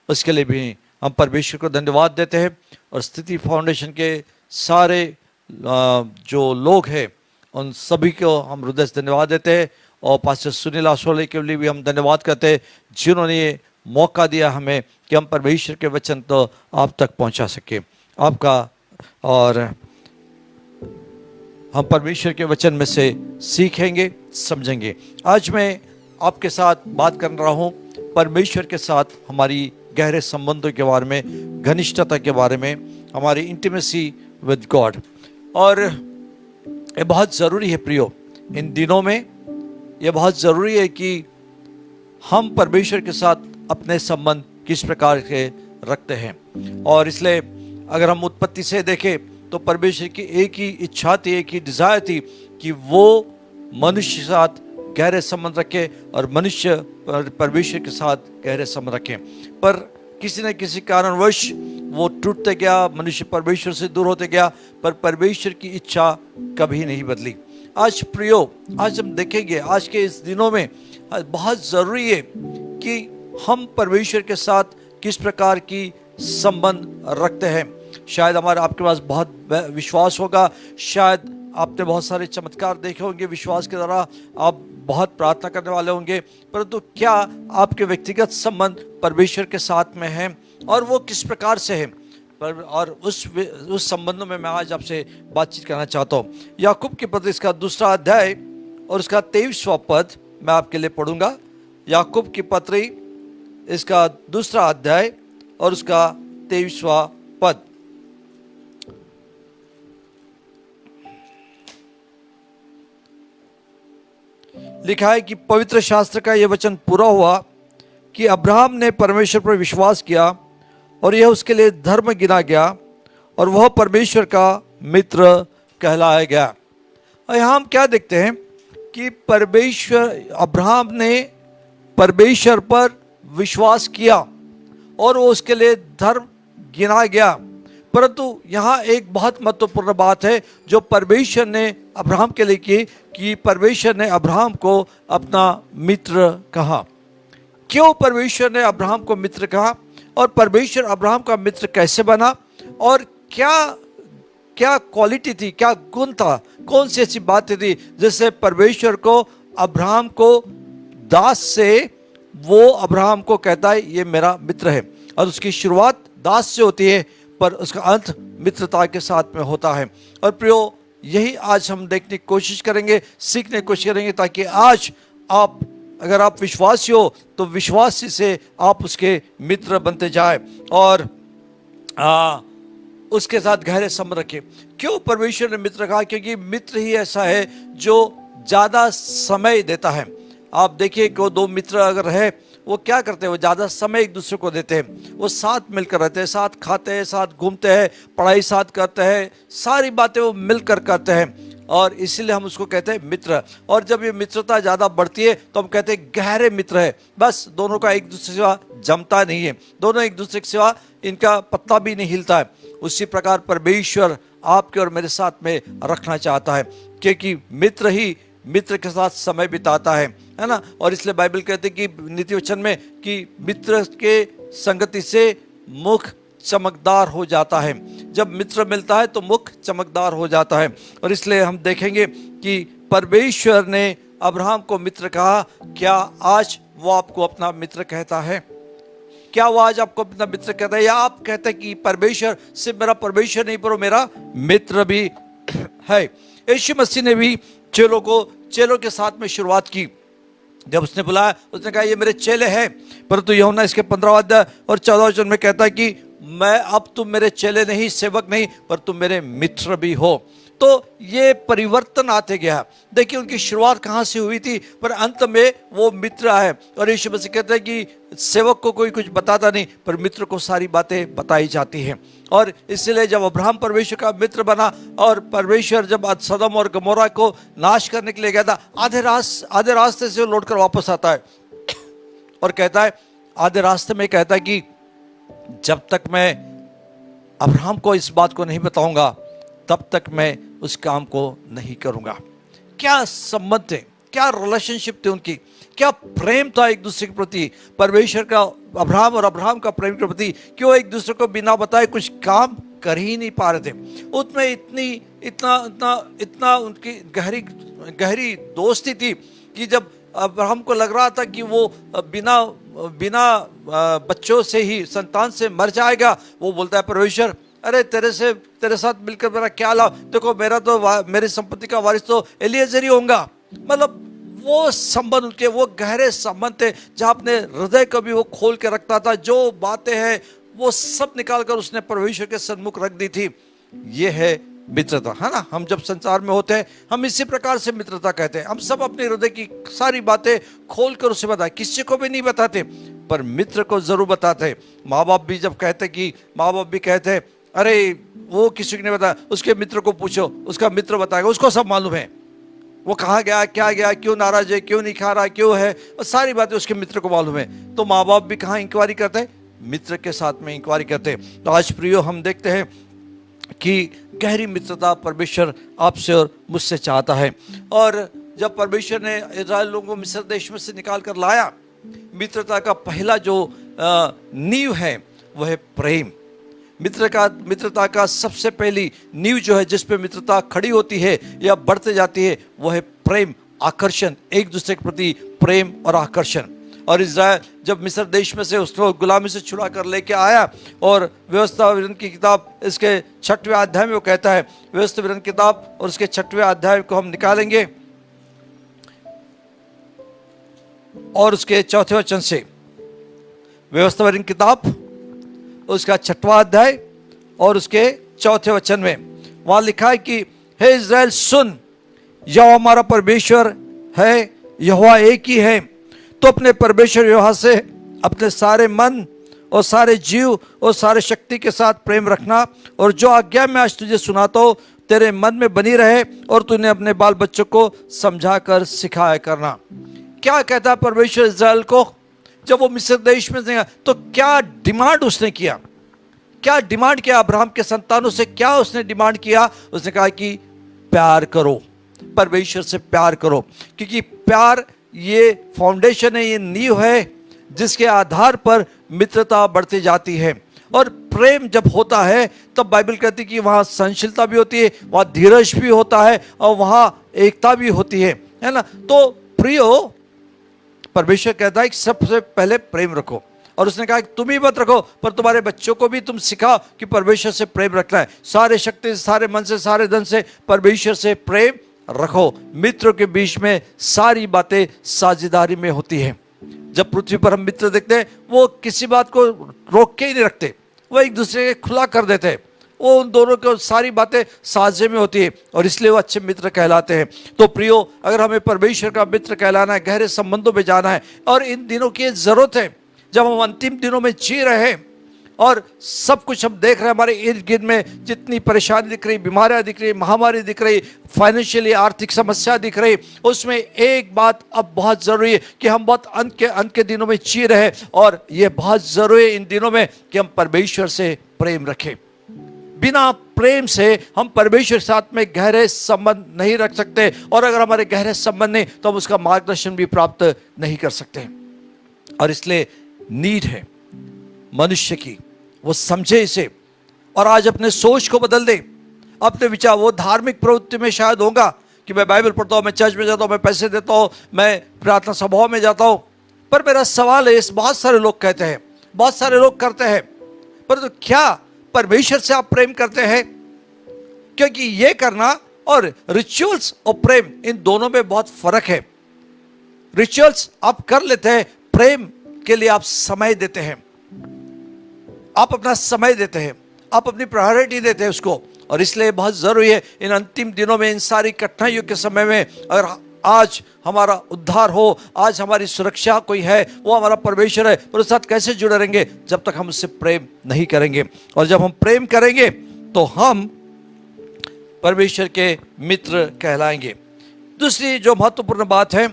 उसके लिए भी हम परमेश्वर को धन्यवाद देते हैं। और स्तुति फाउंडेशन के सारे जो लोग हैं उन सभी को हम हृदय से धन्यवाद देते हैं। और पास्टर सुनील आशोले के लिए भी हम धन्यवाद करते हैं, जिन्होंने ये मौका दिया हमें कि हम परमेश्वर के वचन तो आप तक पहुंचा सके आपका, और हम परमेश्वर के वचन में से सीखेंगे, समझेंगे। आज मैं आपके साथ बात कर रहा हूँ परमेश्वर के साथ हमारी गहरे संबंधों के बारे में, घनिष्ठता के बारे में, हमारी इंटीमेसी विद गॉड। और ये बहुत ज़रूरी है प्रियो, इन दिनों में ये बहुत ज़रूरी है कि हम परमेश्वर के साथ अपने संबंध किस प्रकार के रखते हैं। और इसलिए अगर हम उत्पत्ति से देखें तो परमेश्वर की एक ही इच्छा थी, एक ही डिज़ायर थी कि वो मनुष्य के साथ गहरे संबंध रखे और मनुष्य परमेश्वर के साथ गहरे संबंध रखे। पर किसी न किसी कारणवश वो टूटते गया, मनुष्य परमेश्वर से दूर होते गया, पर परमेश्वर की इच्छा कभी नहीं बदली। आज प्रियो, आज हम देखेंगे आज के इस दिनों में बहुत ज़रूरी है कि हम परमेश्वर के साथ किस प्रकार की संबंध रखते हैं। शायद हमारे आपके पास बहुत विश्वास होगा, शायद आपने बहुत सारे चमत्कार देखे होंगे, विश्वास के द्वारा आप बहुत प्रार्थना करने वाले होंगे, परंतु क्या आपके व्यक्तिगत संबंध परमेश्वर के साथ में है और वो किस प्रकार से है? और उस संबंधों में मैं आज आपसे बातचीत करना चाहता हूँ। याकूब के पत्र इसका 2 अध्याय और उसका 23वां पद मैं आपके लिए पढ़ूंगा। याकूब की पत्री इसका 2 अध्याय और उसका 23वां पद। लिखा है कि पवित्र शास्त्र का यह वचन पूरा हुआ कि अब्राहम ने परमेश्वर पर विश्वास किया और यह उसके लिए धर्म गिना गया और वह परमेश्वर का मित्र कहलाया गया। और यहाँ हम क्या देखते हैं कि अब्राहम ने परमेश्वर पर विश्वास किया और वो उसके लिए धर्म गिना गया। परंतु यहाँ एक बहुत महत्वपूर्ण बात है जो परमेश्वर ने अब्राहम के लिए की, कि परमेश्वर ने अब्राहम को अपना मित्र कहा। क्यों परमेश्वर ने अब्राहम को मित्र कहा और परमेश्वर अब्राहम का मित्र कैसे बना, और क्या क्या क्वालिटी थी, क्या गुण था, कौन सी ऐसी बातें थी जिससे परमेश्वर को अब्राहम को दास से वो अब्राहम को कहता है ये मेरा मित्र है। और उसकी शुरुआत दास से होती है पर उसका अंत मित्रता के साथ में होता है। और प्रियो, यही आज हम देखने की कोशिश करेंगे, सीखने की कोशिश करेंगे, ताकि आज आप अगर आप विश्वासी हो तो विश्वासी से आप उसके मित्र बनते जाए और उसके साथ गहरे संबंध रखें। क्यों परमेश्वर ने मित्र कहा? क्योंकि मित्र ही ऐसा है जो ज़्यादा समय देता है। आप देखिए कि 2 मित्र अगर है वो क्या करते हैं, वो ज़्यादा समय एक दूसरे को देते हैं, वो साथ मिलकर रहते हैं, साथ खाते हैं, साथ घूमते हैं, पढ़ाई साथ करते हैं, सारी बातें वो मिलकर करते हैं, और इसीलिए हम उसको कहते हैं मित्र। और जब ये मित्रता ज़्यादा बढ़ती है तो हम कहते हैं गहरे मित्र है। बस दोनों का एक दूसरे के सिवा जमता नहीं है, दोनों एक दूसरे के सिवा इनका पत्ता भी नहीं हिलता है। उसी प्रकार परमेश्वर आपके और मेरे साथ में रखना चाहता है, क्योंकि मित्र ही मित्र के साथ समय बिताता है ना। और इसलिए बाइबल कहते हैं कि नीति वचन में कि मित्र के संगति से मुख चमकदार हो जाता है। जब मित्र मिलता है तो मुख चमकदार हो जाता है। और इसलिए हम देखेंगे कि परमेश्वर ने अब्राहम को मित्र कहा। क्या आज वो आपको अपना मित्र कहता है? क्या वो आज आपको अपना मित्र कहता है? या आप कहते हैं कि परमेश्वर सिर्फ मेरा परमेश्वर नहीं पर वो मेरा मित्र भी है। यीशु मसीह ने भी चेलों के साथ में शुरुआत की। जब उसने बुलाया, उसने कहा ये मेरे चेले हैं। परंतु यूहन्ना इसके 15वां अध्याय और 14वां वचन में कहता है कि मैं अब तुम मेरे चेले नहीं, सेवक नहीं, पर तुम मेरे मित्र भी हो। तो ये परिवर्तन आते गया। देखिए उनकी शुरुआत कहाँ से हुई थी, पर अंत में वो मित्र आए। और यीशु मसीह कहते हैं कि सेवक को कोई कुछ बताता नहीं, पर मित्र को सारी बातें बताई जाती हैं। और इसलिए जब अब्राहम परमेश्वर का मित्र बना और परमेश्वर जब सदम और गमोरा को नाश करने के लिए गया था, आधे रास्ते से लौट कर वापस आता है और कहता है, आधे रास्ते में कहता है कि जब तक मैं अब्राहम को इस बात को नहीं बताऊंगा तब तक मैं उस काम को नहीं करूंगा। क्या संबंध थे, क्या रिलेशनशिप थे उनकी, क्या प्रेम था एक दूसरे के प्रति। परमेश्वर का अब्राहम और अब्राहम का प्रेम के प्रति, क्यों एक दूसरे को बिना बताए कुछ काम कर ही नहीं पा रहे थे। उसमें इतना उनकी गहरी दोस्ती थी कि जब अब्राहम को लग रहा था कि वो बिना बच्चों से ही, संतान से मर जाएगा, वो बोलता है परमेश्वर अरे तेरे साथ मिलकर मेरा क्या लाभ, देखो मेरी संपत्ति का वारिस तो एलिएजर ही होगा। मतलब वो संबंध उनके, वो गहरे संबंध थे जहाँ अपने हृदय को भी वो खोल के रखता था। जो बातें हैं वो सब निकाल कर उसने परमेश्वर के सन्मुख रख दी थी। ये है मित्रता, है ना। हम जब संसार में होते हैं हम इसी प्रकार से मित्रता कहते हैं। हम सब अपने हृदय की सारी बातें खोल कर उसे बताए, किसी को भी नहीं बताते, पर मित्र को जरूर बताते। माँ बाप भी जब कहते अरे वो किसी को नहीं बताया, उसके मित्र को पूछो, उसका मित्र बताएगा, उसको सब मालूम है, वो कहाँ गया, क्या गया, क्यों नाराज है, क्यों नहीं खा रहा, क्यों है, और सारी बातें उसके मित्र को मालूम है। तो माँ बाप भी कहाँ इंक्वायरी करते हैं? मित्र के साथ में इंक्वायरी करते हैं। तो आज प्रियो हम देखते हैं कि गहरी मित्रता परमेश्वर आपसे और मुझसे चाहता है। और जब परमेश्वर ने इस्राएल लोगों को मिस्र देश में से निकाल कर लाया, मित्रता का पहला जो नींव है वो है प्रेम। मित्रता का सबसे पहली नींव जो है जिस पे मित्रता खड़ी होती है या बढ़ते जाती है वो है प्रेम, आकर्षण, एक दूसरे के प्रति प्रेम और आकर्षण। और इस्राएल जब मिस्र देश में से उसको गुलामी से छुड़ा कर लेके आया, और व्यवस्था विवरण की किताब इसके 6वें अध्याय में वो कहता है, व्यवस्था विवरण किताब और उसके 6वें अध्याय को हम निकालेंगे और उसके 4थे वचन से, व्यवस्था विवरण किताब उसका 6वां अध्याय और उसके 4थे वचन में वहां लिखा है कि हे इस्राएल सुन, यहोवा हमारा परमेश्वर है, यहोवा एक ही है। तो अपने परमेश्वर यहोवा से अपने सारे मन और सारे जीव और सारे शक्ति के साथ प्रेम रखना, और जो आज्ञा मैं आज तुझे सुनाता हूं तेरे मन में बनी रहे, और तूने अपने बाल बच्चों को समझा कर सिखाया करना। क्या कहता है परमेश्वर इस्राएल को? जब वो मिस्र देश में गया तो क्या डिमांड उसने किया? क्या डिमांड किया अब्राहम के संतानों से? क्या उसने डिमांड किया? उसने कहा कि प्यार करो, परमेश्वर से प्यार करो, क्योंकि प्यार ये फाउंडेशन है, ये नींव है जिसके आधार पर मित्रता बढ़ती जाती है। और प्रेम जब होता है तब बाइबल कहती है कि वहाँ सहनशीलता भी होती है, वहाँ धीरज भी होता है, और वहाँ एकता भी होती है ना। तो प्रियो, परमेश्वर कहता है कि सबसे पहले प्रेम रखो, और उसने कहा कि तुम ही मत रखो पर तुम्हारे बच्चों को भी तुम सिखाओ कि परमेश्वर से प्रेम रखना है। सारे शक्ति से, सारे मन से, सारे धन से परमेश्वर से प्रेम रखो। मित्रों के बीच में सारी बातें साझेदारी में होती है। जब पृथ्वी पर हम मित्र देखते हैं वो किसी बात को रोक के ही नहीं रखते, वो एक दूसरे के खुला कर देते हैं, वो उन दोनों को सारी बातें साझे में होती है, और इसलिए वो अच्छे मित्र कहलाते हैं। तो प्रियो, अगर हमें परमेश्वर का मित्र कहलाना है, गहरे संबंधों में जाना है, और इन दिनों की जरूरत है जब हम अंतिम दिनों में जी रहे हैं और सब कुछ हम देख रहे हैं, हमारे इर्द गिर्द में जितनी परेशानी दिख रही, बीमारियां दिख रही, महामारी दिख रही, फाइनेंशियली आर्थिक समस्या दिख रही, उसमें एक बात अब बहुत ज़रूरी है कि हम बहुत अंत के दिनों में जी रहे हैं, और ये बहुत ज़रूरी है इन दिनों में कि हम परमेश्वर से प्रेम रखें। बिना प्रेम से हम परमेश्वर के साथ में गहरे संबंध नहीं रख सकते, और अगर हमारे गहरे संबंध नहीं तो हम उसका मार्गदर्शन भी प्राप्त नहीं कर सकते। और इसलिए नीड है मनुष्य की, वो समझे इसे और आज अपने सोच को बदल दे, अपने विचार। वो धार्मिक प्रवृत्ति में शायद होगा कि मैं बाइबल पढ़ता हूँ, मैं चर्च में जाता हूँ, मैं पैसे देता हूँ, मैं प्रार्थना सभाओं में जाता हूँ। पर मेरा सवाल है, इस बहुत सारे लोग कहते हैं, बहुत सारे लोग करते हैं, पर तो क्या परमेश्वर से आप प्रेम करते हैं? क्योंकि ये करना और रिचुअल्स और प्रेम, इन दोनों में बहुत फर्क है। रिचुअल्स आप कर लेते हैं, प्रेम के लिए आप समय देते हैं, आप अपना समय देते हैं, आप अपनी प्रायोरिटी देते हैं उसको। और इसलिए बहुत जरूरी है इन अंतिम दिनों में, इन सारी कठिनाइयों के समय में, अगर आज हमारा उद्धार हो, आज हमारी सुरक्षा कोई है, वो हमारा परमेश्वर है, पर उसके साथ कैसे जुड़े रहेंगे जब तक हम उससे प्रेम नहीं करेंगे। और जब हम प्रेम करेंगे तो हम परमेश्वर के मित्र कहलाएंगे। दूसरी जो महत्वपूर्ण बात है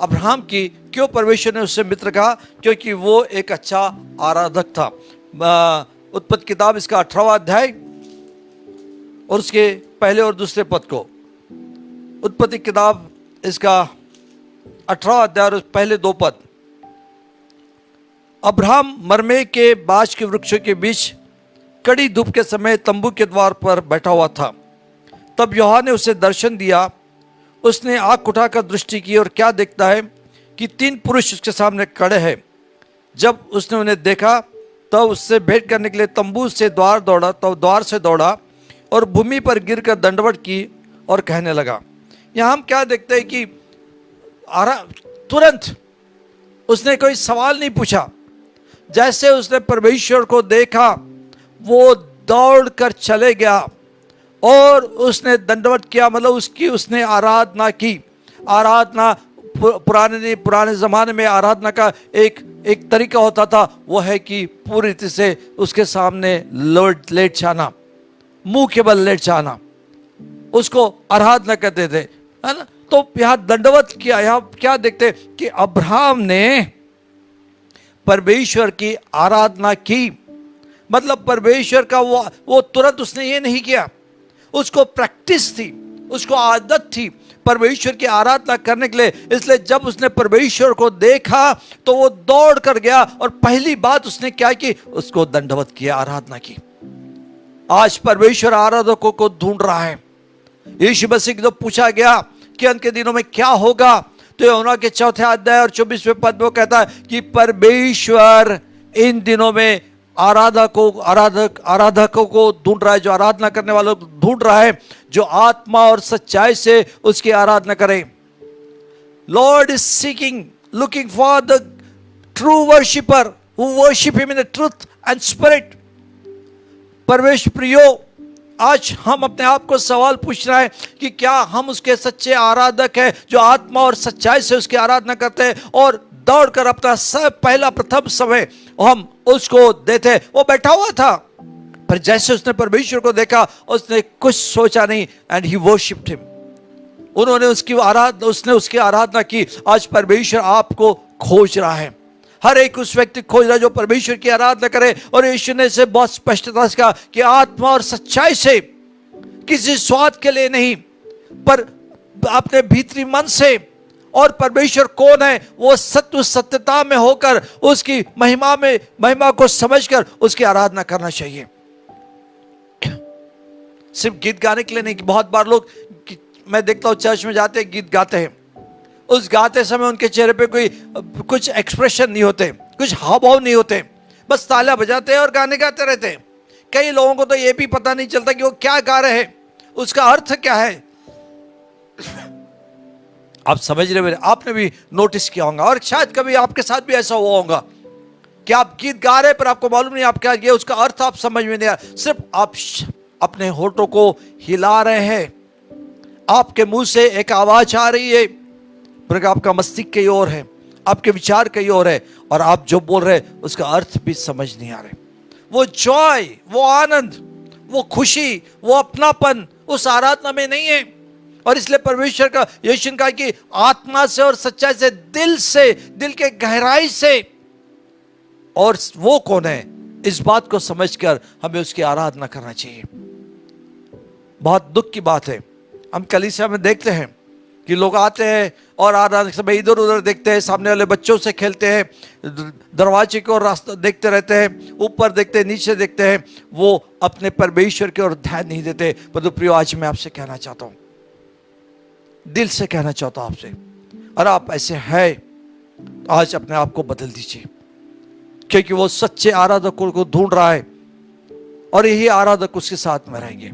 अब्राहम की, क्यों परमेश्वर ने उससे मित्र कहा? क्योंकि वो एक अच्छा आराधक था। उत्पत्ति किताब इसका 18वां अध्याय और उसके पहले और दूसरे पद को, उत्पत्ति किताब इसका 18वां अध्याय और पहले 2 पद। अब्राहम मरमे के बाज के वृक्षों के बीच कड़ी धूप के समय तंबू के द्वार पर बैठा हुआ था। तब यहोवा ने उसे दर्शन दिया। उसने आँख उठाकर दृष्टि की और क्या देखता है कि 3 पुरुष उसके सामने खड़े हैं। जब उसने उन्हें देखा तब उससे भेंट करने के लिए तंबू से द्वार से दौड़ा और भूमि पर गिरकर दंडवत की और कहने लगा। यहाँ हम क्या देखते हैं कि तुरंत उसने कोई सवाल नहीं पूछा। जैसे उसने परमेश्वर को देखा वो दौड़ कर चले गया और उसने दंडवत किया, मतलब उसने आराधना की। आराधना पुराने ज़माने में आराधना का एक तरीका होता था, वो है कि पूरी रीति से उसके सामने लेट जाना, मुंह के बल लेट जाना, उसको आराधना कहते थे, है ना। तो यहाँ दंडवत किया। यहाँ क्या देखते कि अब्राहम ने परमेश्वर की आराधना की, मतलब परमेश्वर का वो तुरंत उसने ये नहीं किया, उसको प्रैक्टिस थी, उसको आदत थी परमेश्वर की आराधना करने के लिए। इसलिए जब उसने परमेश्वर को देखा तो वो दौड़ कर गया और पहली बात उसने क्या की, उसको दंडवत किया, आराधना की। आज परमेश्वर आराधकों को ढूंढ रहा है। यीशु मसीह को पूछा गया कि अंत के दिनों में क्या होगा, तो यूहन्ना के 4 अध्याय और 24वें पद में कहता है कि परमेश्वर इन दिनों में आराधकों को ढूंढ रहा है, जो आराधना करने वालों को ढूंढ रहा है, जो आत्मा और सच्चाई से उसकी आराधना करें। Lord is seeking, looking for the true worshipper who worship him in the truth and spirit. परमेश्वर प्रियो, आज हम अपने आप को सवाल पूछ रहे हैं कि क्या हम उसके सच्चे आराधक हैं, जो आत्मा और सच्चाई से उसकी आराधना करते हैं और दौड़कर अपना पहला प्रथम समय हम उसको देते। वो बैठा हुआ था, पर जैसे उसने परमेश्वर को देखा उसने कुछ सोचा नहीं, एंड ही वर्शिप्ड हिम। उसने उसकी आराधना की। आज परमेश्वर आपको खोज रहा है, हर एक उस व्यक्ति खोज रहा है जो परमेश्वर की आराधना करे। और यीशु ने इसे बहुत स्पष्टता से कहा कि आत्मा और सच्चाई से, किसी स्वाद के लिए नहीं, पर अपने भीतरी मन से। और परमेश्वर कौन है, वो सत्यता में होकर उसकी महिमा को समझकर उसकी आराधना करना चाहिए। सिर्फ गीत गाने के लिए नहीं। बहुत बार लोग, मैं देखता हूं चर्च में जाते हैं, गीत गाते हैं, उस गाते समय उनके चेहरे पे कुछ एक्सप्रेशन नहीं होते, कुछ हाव भाव नहीं होते, बस तालियां बजाते हैं और गाने गाते रहते हैं। कई लोगों को तो ये भी पता नहीं चलता कि वो क्या गा रहे हैं, उसका अर्थ क्या है। आप समझ रहे मेरे? आपने भी नोटिस किया होगा और शायद कभी आपके साथ भी ऐसा हुआ होगा कि आप गीत गा रहे हैं पर आपको मालूम नहीं आप क्या, ये उसका अर्थ आप समझ में नहीं आ, सिर्फ आप अपने होठों को हिला रहे हैं, आपके मुंह से एक आवाज आ रही है, पर आपका मस्तिष्क कहीं और है, आपके विचार कहीं और है, और आप जो बोल रहे हैं उसका अर्थ भी समझ नहीं आ रहे। वो जॉय, वो आनंद, वो खुशी, वो अपनापन उस आराधना में नहीं है। और इसलिए परमेश्वर का, यीशु ने कहा कि आत्मा से और सच्चाई से, दिल से, दिल के गहराई से। और वो कौन है, इस बात को समझकर हमें उसकी आराधना करना चाहिए। बहुत दुख की बात है, हम कलीसिया में देखते हैं कि लोग आते हैं और आराधना के समय इधर उधर देखते हैं, सामने वाले बच्चों से खेलते हैं, दरवाजे की ओर रास्ता देखते रहते हैं, ऊपर देखते हैं, नीचे देखते हैं, वो अपने परमेश्वर की ओर ध्यान नहीं देते। परंतु प्रियो, आज मैं आपसे कहना चाहता हूं, दिल से कहना चाहता हूं आपसे, अगर आप ऐसे हैं तो आज अपने आप को बदल दीजिए, क्योंकि वो सच्चे आराधकों को ढूंढ रहा है और यही आराधक उसके साथ में रहेंगे।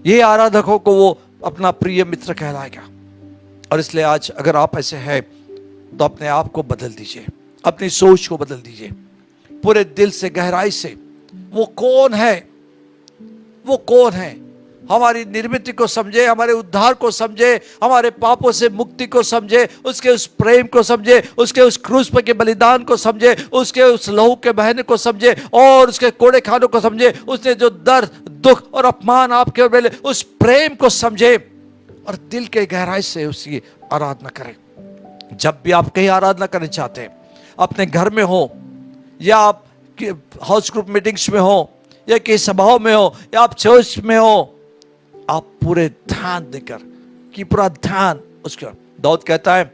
यही आराधकों को वो अपना प्रिय मित्र कहलाएगा। और इसलिए आज अगर आप ऐसे हैं तो अपने आप को बदल दीजिए, अपनी सोच को बदल दीजिए पूरे दिल से, गहराई से। वो कौन है? वो कौन है? हमारी निर्मित को समझे, हमारे उद्धार को समझे, हमारे पापों से मुक्ति को समझे, उसके उस प्रेम को समझे, उसके उस क्रूस पर के बलिदान को समझे, उसके उस लहू के बहने को समझे और उसके कोड़े खानों को समझे, उसने जो दर्द, दुख और अपमान आपके मिले उस प्रेम को समझे और दिल के गहराई से उसकी आराधना करें। जब भी आप कहीं आराधना करना चाहते हैं, अपने घर में हो या आप हाउस ग्रुप मीटिंग्स में हो या किसी सभाओं में हो या आप चर्च में हो, आप पूरे ध्यान देकर, कि पूरा ध्यान उसके। दाऊद कहता है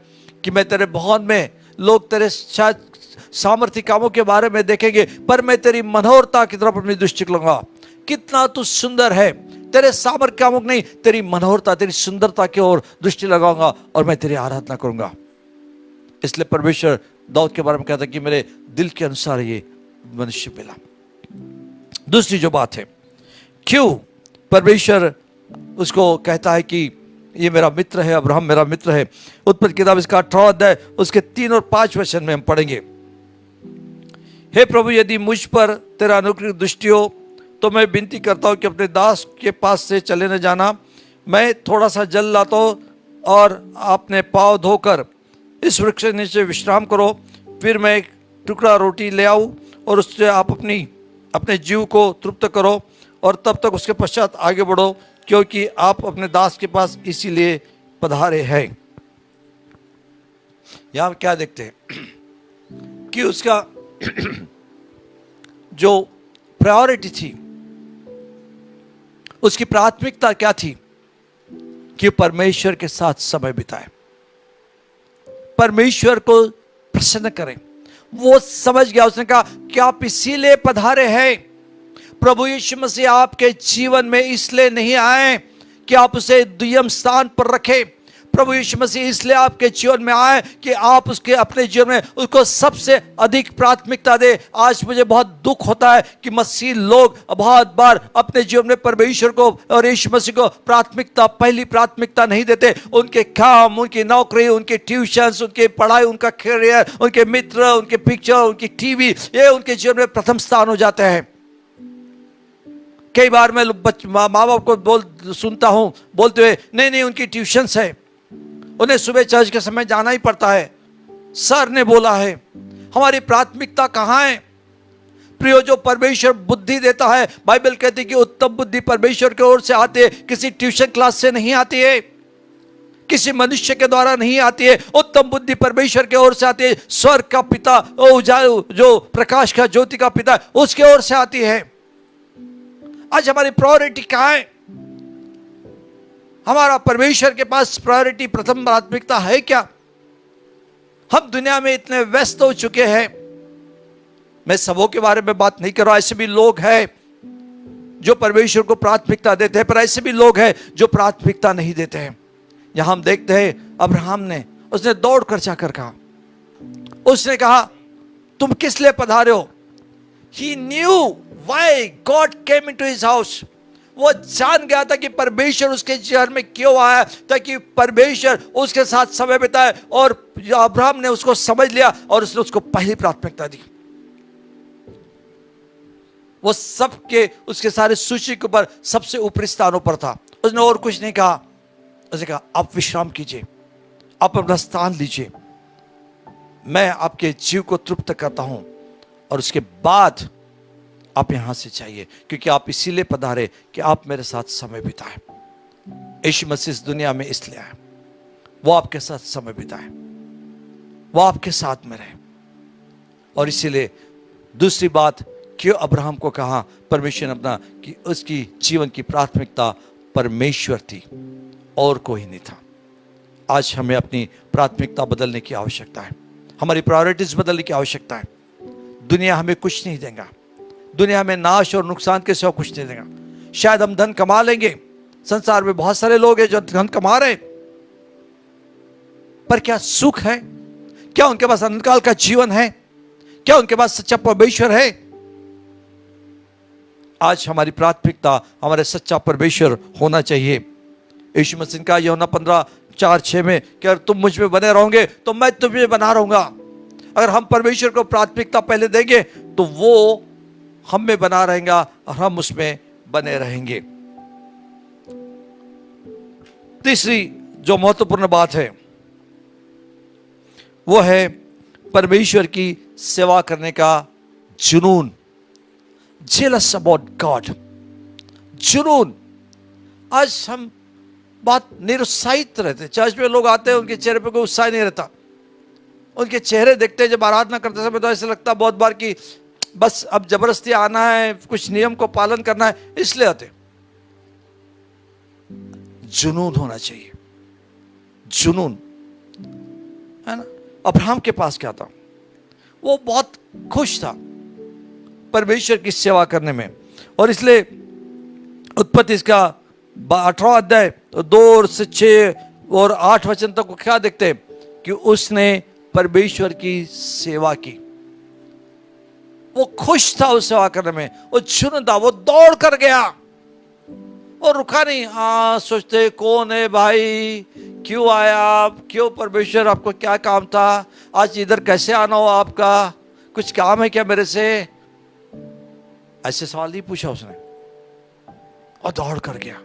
कि मैं तेरे भवन में लोग तेरे शायद सामर्थ्य कामों के बारे में देखेंगे, पर मैं तेरी मनोहरता की तरफ अपनी दृष्टि लूंगा। कितना तू सुंदर है, तेरे सामर्थ्य कामों नहीं, तेरी मनोहरता, तेरी सुंदरता की ओर दृष्टि लगाऊंगा और मैं तेरी आराधना करूंगा। इसलिए परमेश्वर दाऊद के बारे में कहता है कि मेरे दिल के अनुसार ये मनुष्य मिला। दूसरी जो बात है, क्यों परमेश्वर उसको कहता है कि ये मेरा मित्र है, अब्राहम मेरा मित्र है। उत्पत्ति किताब इसका 18 अध्याय उसके 3 और 5 वचन में हम पढ़ेंगे। हे प्रभु, यदि मुझ पर तेरा अनुग्रह दृष्टि हो तो मैं विनती करता हूं कि अपने दास के पास से चले न जाना। मैं थोड़ा सा जल लाता हूं और आपने पाँव धोकर इस वृक्ष के नीचे विश्राम करो, फिर मैं एक टुकड़ा रोटी ले आऊं और उससे आप अपने जीव को तृप्त करो और तब तक उसके पश्चात आगे बढ़ो, क्योंकि आप अपने दास के पास इसीलिए पधारे हैं। यहां क्या देखते हैं कि उसका जो प्रायोरिटी थी, उसकी प्राथमिकता क्या थी? कि परमेश्वर के साथ समय बिताए, परमेश्वर को प्रसन्न करें। वो समझ गया, उसने कहा कि आप इसीलिए पधारे हैं। प्रभु यीशु मसीह आपके जीवन में इसलिए नहीं आए कि आप उसे दुय्यम स्थान पर रखें। प्रभु यीशु मसीह इसलिए आपके जीवन में आए कि आप उसके अपने जीवन में उसको सबसे अधिक प्राथमिकता दे। आज मुझे बहुत दुख होता है कि मसीह लोग बहुत बार अपने जीवन में परमेश्वर को और यीशु मसीह को पहली प्राथमिकता नहीं देते। उनके काम, उनकी नौकरी, उनके ट्यूशंस, उनकी पढ़ाई, उनका करियर, उनके मित्र, उनके पिक्चर, उनकी टीवी, ये उनके जीवन में प्रथम स्थान हो जाते हैं। कई बार मैं माँ बाप को सुनता हूं बोलते हुए, नहीं उनकी ट्यूशंस है, उन्हें सुबह चर्च के समय जाना ही पड़ता है, सर ने बोला है। हमारी प्राथमिकता कहां है? प्रियो, जो परमेश्वर बुद्धि देता है, बाइबल कहती है कि उत्तम बुद्धि परमेश्वर की ओर से आती है, किसी ट्यूशन क्लास से नहीं आती है, किसी मनुष्य के द्वारा नहीं आती है। उत्तम बुद्धि परमेश्वर की ओर से आती है, स्वर्ग का पिता, जो प्रकाश का ज्योति का पिता, उसकी ओर से आती है। आज हमारी प्रायोरिटी कहां है? हमारा परमेश्वर के पास प्रायोरिटी, प्रथम प्राथमिकता है क्या? हम दुनिया में इतने व्यस्त हो चुके हैं। मैं सबों के बारे में बात नहीं कर रहा, ऐसे भी लोग हैं जो परमेश्वर को प्राथमिकता देते हैं, पर ऐसे भी लोग हैं जो प्राथमिकता नहीं देते हैं। यहां हम देखते हैं अब्राहम ने, उसने दौड़ कर जाकर कहा, उसने कहा तुम किस लिए पधारे हो? He knew why God came into his house. वो जान गया था कि परमेश्वर उसके जीवन में क्यों आया, ताकि परमेश्वर उसके साथ समय बिताए। और अब्राहम ने उसको समझ लिया और उसने उसको पहली प्राथमिकता दी। वो सबके, उसके सारे सूची के ऊपर सबसे ऊपरी स्थानों पर था। उसने और कुछ नहीं कहा, उसने कहा आप विश्राम कीजिए, आप अपना स्थान लीजिए, मैं आपके जीव को तृप्त करता हूं और उसके बाद आप यहां से चाहिए, क्योंकि आप इसीलिए पधारे कि आप मेरे साथ समय बिताएं। यीशु मसीह इस दुनिया में इसलिए आए, वो आपके साथ समय बिताए, वो आपके साथ में रहे। और इसीलिए दूसरी बात, क्यों अब्राहम को कहा परमेश्वर ने अपना, कि उसकी जीवन की प्राथमिकता परमेश्वर थी और कोई नहीं था। आज हमें अपनी प्राथमिकता बदलने की आवश्यकता है, हमारी प्रायोरिटीज बदलने की आवश्यकता है। दुनिया हमें कुछ नहीं देगा, दुनिया हमें नाश और नुकसान के सिवा कुछ नहीं देगा। शायद हम धन कमा लेंगे, संसार में बहुत सारे लोग हैं जो धन कमा रहे, पर क्या सुख है? क्या उनके पास अनंतकाल का जीवन है? क्या उनके पास सच्चा परमेश्वर है? आज हमारी प्राथमिकता हमारे सच्चा परमेश्वर होना चाहिए। यीशु मसीह का यूहन्ना 15:4-6 में कि अगर तुम मुझ में बने रहोगे तो मैं तुम्हें बना रहूंगा। अगर हम परमेश्वर को प्राथमिकता पहले देंगे तो वो हम में बना रहेगा और हम उसमें बने रहेंगे। तीसरी जो महत्वपूर्ण बात है वो है परमेश्वर की सेवा करने का जुनून। जेलस अबाउट गॉड, जुनून। आज हम बहुत निरुत्साहित रहते, चर्च में लोग आते हैं उनके चेहरे पे कोई उत्साह नहीं रहता। उनके चेहरे देखते हैं जब आराधना करते समय तो ऐसा लगता है बहुत बार कि बस अब जबरदस्ती आना है, कुछ नियम को पालन करना है, इसलिए आते। जुनून होना चाहिए, जुनून, है ना। अब्राहम के पास क्या था? वो बहुत खुश था परमेश्वर की सेवा करने में, और इसलिए उत्पत्ति इसका 18वां अध्याय 2-6 और 8 वचन तक क्या देखते हैं कि उसने परमेश्वर की सेवा की। वो खुश था उस सेवा करने में, वो जुनून था, वो दौड़ कर गया और रुका नहीं। हाँ, सोचते कौन है भाई, क्यों आया आप, क्यों परमेश्वर, आपको क्या काम था, आज इधर कैसे आना हो, आपका कुछ काम है क्या मेरे से? ऐसे सवाल नहीं पूछा उसने और दौड़ कर गया।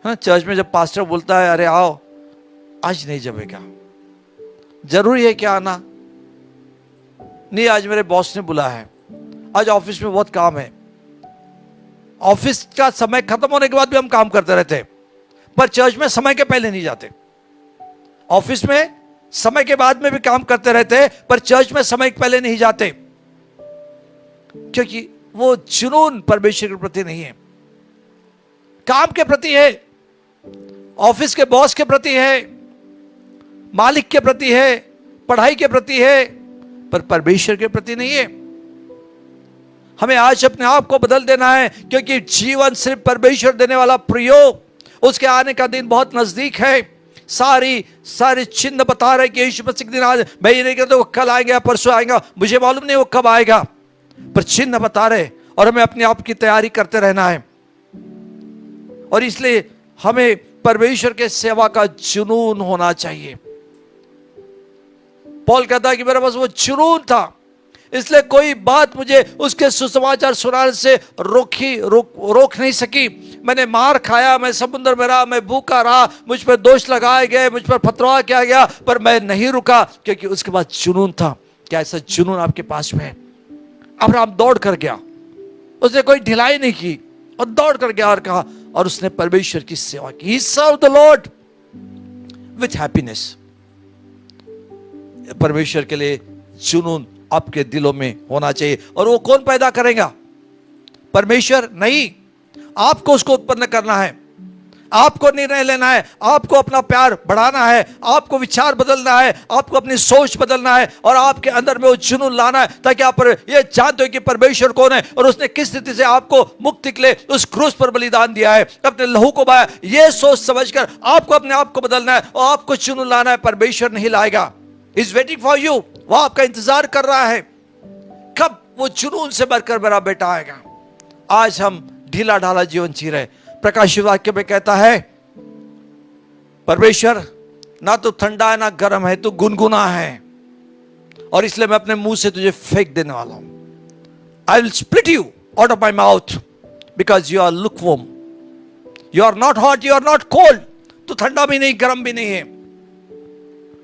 हाँ, चर्च में जब पास्टर बोलता है अरे आओ, आज नहीं जमेगा, जरूरी है क्या आना? नहीं, आज मेरे बॉस ने बुलाया है, आज ऑफिस में बहुत काम है। ऑफिस का समय खत्म होने के बाद भी हम काम करते रहते, पर चर्च में समय के पहले नहीं जाते। ऑफिस में समय के बाद में भी काम करते रहते, पर चर्च में समय के पहले नहीं जाते, क्योंकि वो जुनून परमेश्वर के प्रति नहीं है, काम के प्रति है, ऑफिस के बॉस के प्रति है, मालिक के प्रति है, पढ़ाई के प्रति है, पर परमेश्वर के प्रति नहीं है। हमें आज अपने आप को बदल देना है, क्योंकि जीवन सिर्फ परमेश्वर देने वाला प्रयोग, उसके आने का दिन बहुत नजदीक है। सारे चिन्ह बता रहे कि यीशु मसीह के दिन आज, मैं ये नहीं कहता वो कल आएगा या परसों आएगा, मुझे मालूम नहीं वो कब आएगा, पर चिन्ह बता रहे, और हमें अपने आप की तैयारी करते रहना है। और इसलिए हमें परमेश्वर के सेवा का जुनून होना चाहिए। पौल कहता है कि मेरे पास वो जुनून था, इसलिए कोई बात मुझे उसके सुसमाचार सुनाने से रोक नहीं सकी। मैंने मार खाया, मैं समुद्र में रहा, मैं भूखा रहा, मुझ पर दोष लगाए गए, मुझ पर पथराव किया गया, पर मैं नहीं रुका, क्योंकि उसके पास जुनून था। क्या ऐसा जुनून आपके पास में है? अब्राहम दौड़ कर गया, उसने कोई ढिलाई नहीं की, और दौड़ कर गया और कहा, और उसने परमेश्वर की सेवा की। He served the Lord with happiness। परमेश्वर के लिए जुनून आपके दिलों में होना चाहिए, और वो कौन पैदा करेगा? परमेश्वर नहीं, आपको उसको उत्पन्न करना है, आपको निर्णय लेना है, आपको अपना प्यार बढ़ाना है, आपको विचार बदलना है, आपको अपनी सोच बदलना है, और आपके अंदर में वो जुनून लाना है, ताकि आप ये जानते हो कि परमेश्वर कौन है और उसने किस स्थिति से आपको मुक्ति के लिए उस क्रूस पर बलिदान दिया है, अपने लहू को बहाया। ये सोच समझकर आपको अपने आप को बदलना है, और आपको जुनून लाना है। परमेश्वर नहीं लाएगा, इज वेटिंग फॉर यू, वो आपका इंतजार कर रहा है, कब वो जुनून से भरकर मेरा बेटा आएगा। आज हम ढीला ढाला जीवन जी रहे। प्रकाशित वाक्य में कहता है, परमेश्वर ना तो ठंडा है ना गर्म है, तू गुनगुना है, और इसलिए मैं अपने मुंह से तुझे फेंक देने वाला हूं। I will split you out of my mouth because you are lukewarm, you are not hot, you are not cold. तू ठंडा भी नहीं, गर्म भी नहीं है।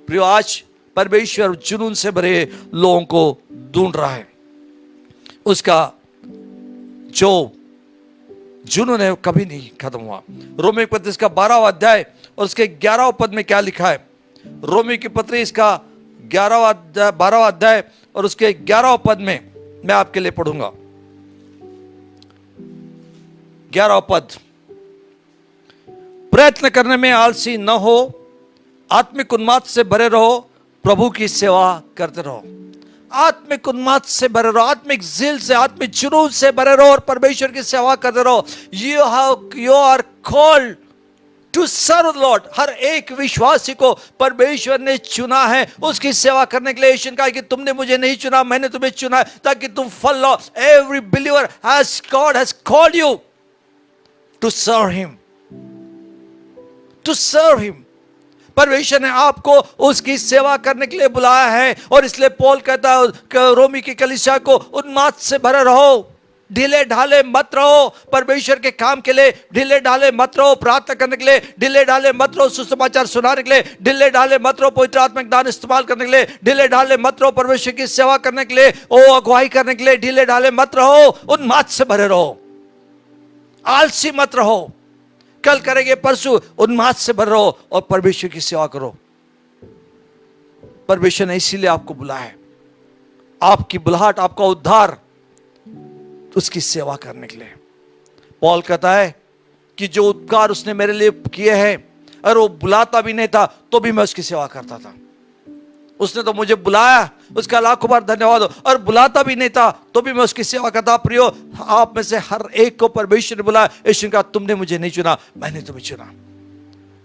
प्रियो, आज परमेश्वर जुनून से भरे लोगों को ढूंढ रहा है। उसका जो जुनून है वो कभी नहीं खत्म हुआ। रोमी पत्री इसका 12वां अध्याय और उसके 11वें पद में क्या लिखा है? रोमी की पत्री इसका 12वां अध्याय और उसके 11वें पद में मैं आपके लिए पढ़ूंगा। 11वां पद, प्रयत्न करने में आलसी न हो, आत्मिक उन्माद से भरे रहो, प्रभु की सेवा करते रहो। आत्मिक उन्माद से भरे रहो, आत्मिक जिल से, आत्मिक जुनून से भरे रहो और परमेश्वर की सेवा करते रहो। You are called to serve Lord. हर एक विश्वासी को परमेश्वर ने चुना है उसकी सेवा करने के लिए। यीशु ने कहा कि तुमने मुझे नहीं चुना, मैंने तुम्हें चुना है ताकि तुम फल लो। Every believer has God has called you to serve him, to serve him. परमेश्वर ने आपको उसकी सेवा करने के लिए बुलाया है। और इसलिए पौल कहता है रोमी की कलीसिया को, उन्माद से भरे रहो, ढीले ढाले मत रहो। परमेश्वर के काम के लिए ढीले ढाले मत रहो, प्रार्थना करने के लिए ढीले ढाले मत रहो, सुसमाचार सुनाने के लिए ढीले ढाले मत रहो, पवित्र आत्मिक दान इस्तेमाल करने के लिए ढीले ढाले मत रहो, परमेश्वर की सेवा करने के लिए, अगुवाई करने के लिए ढीले ढाले मत रहो। उन्माद से भरे रहो, आलसी मत रहो। कल करेंगे, परसों, उन्माद से भरे रहो और परमेश्वर की सेवा करो। परमेश्वर ने इसीलिए आपको बुलाया है, आपकी बुलाहट, आपका उद्धार उसकी सेवा करने के लिए। पौल कहता है कि जो उपकार उसने मेरे लिए किए हैं, अगर वो बुलाता भी नहीं था तो भी मैं उसकी सेवा करता था। उसने तो मुझे बुलाया, उसका लाखों बार धन्यवाद हो, और बुलाता भी नहीं था तो भी मैं उसकी सेवा करता। प्रियो, आप में से हर एक को परमेश्वर ने बुलाया। यीशु ने कहा तुमने मुझे नहीं चुना, मैंने तुम्हें चुना।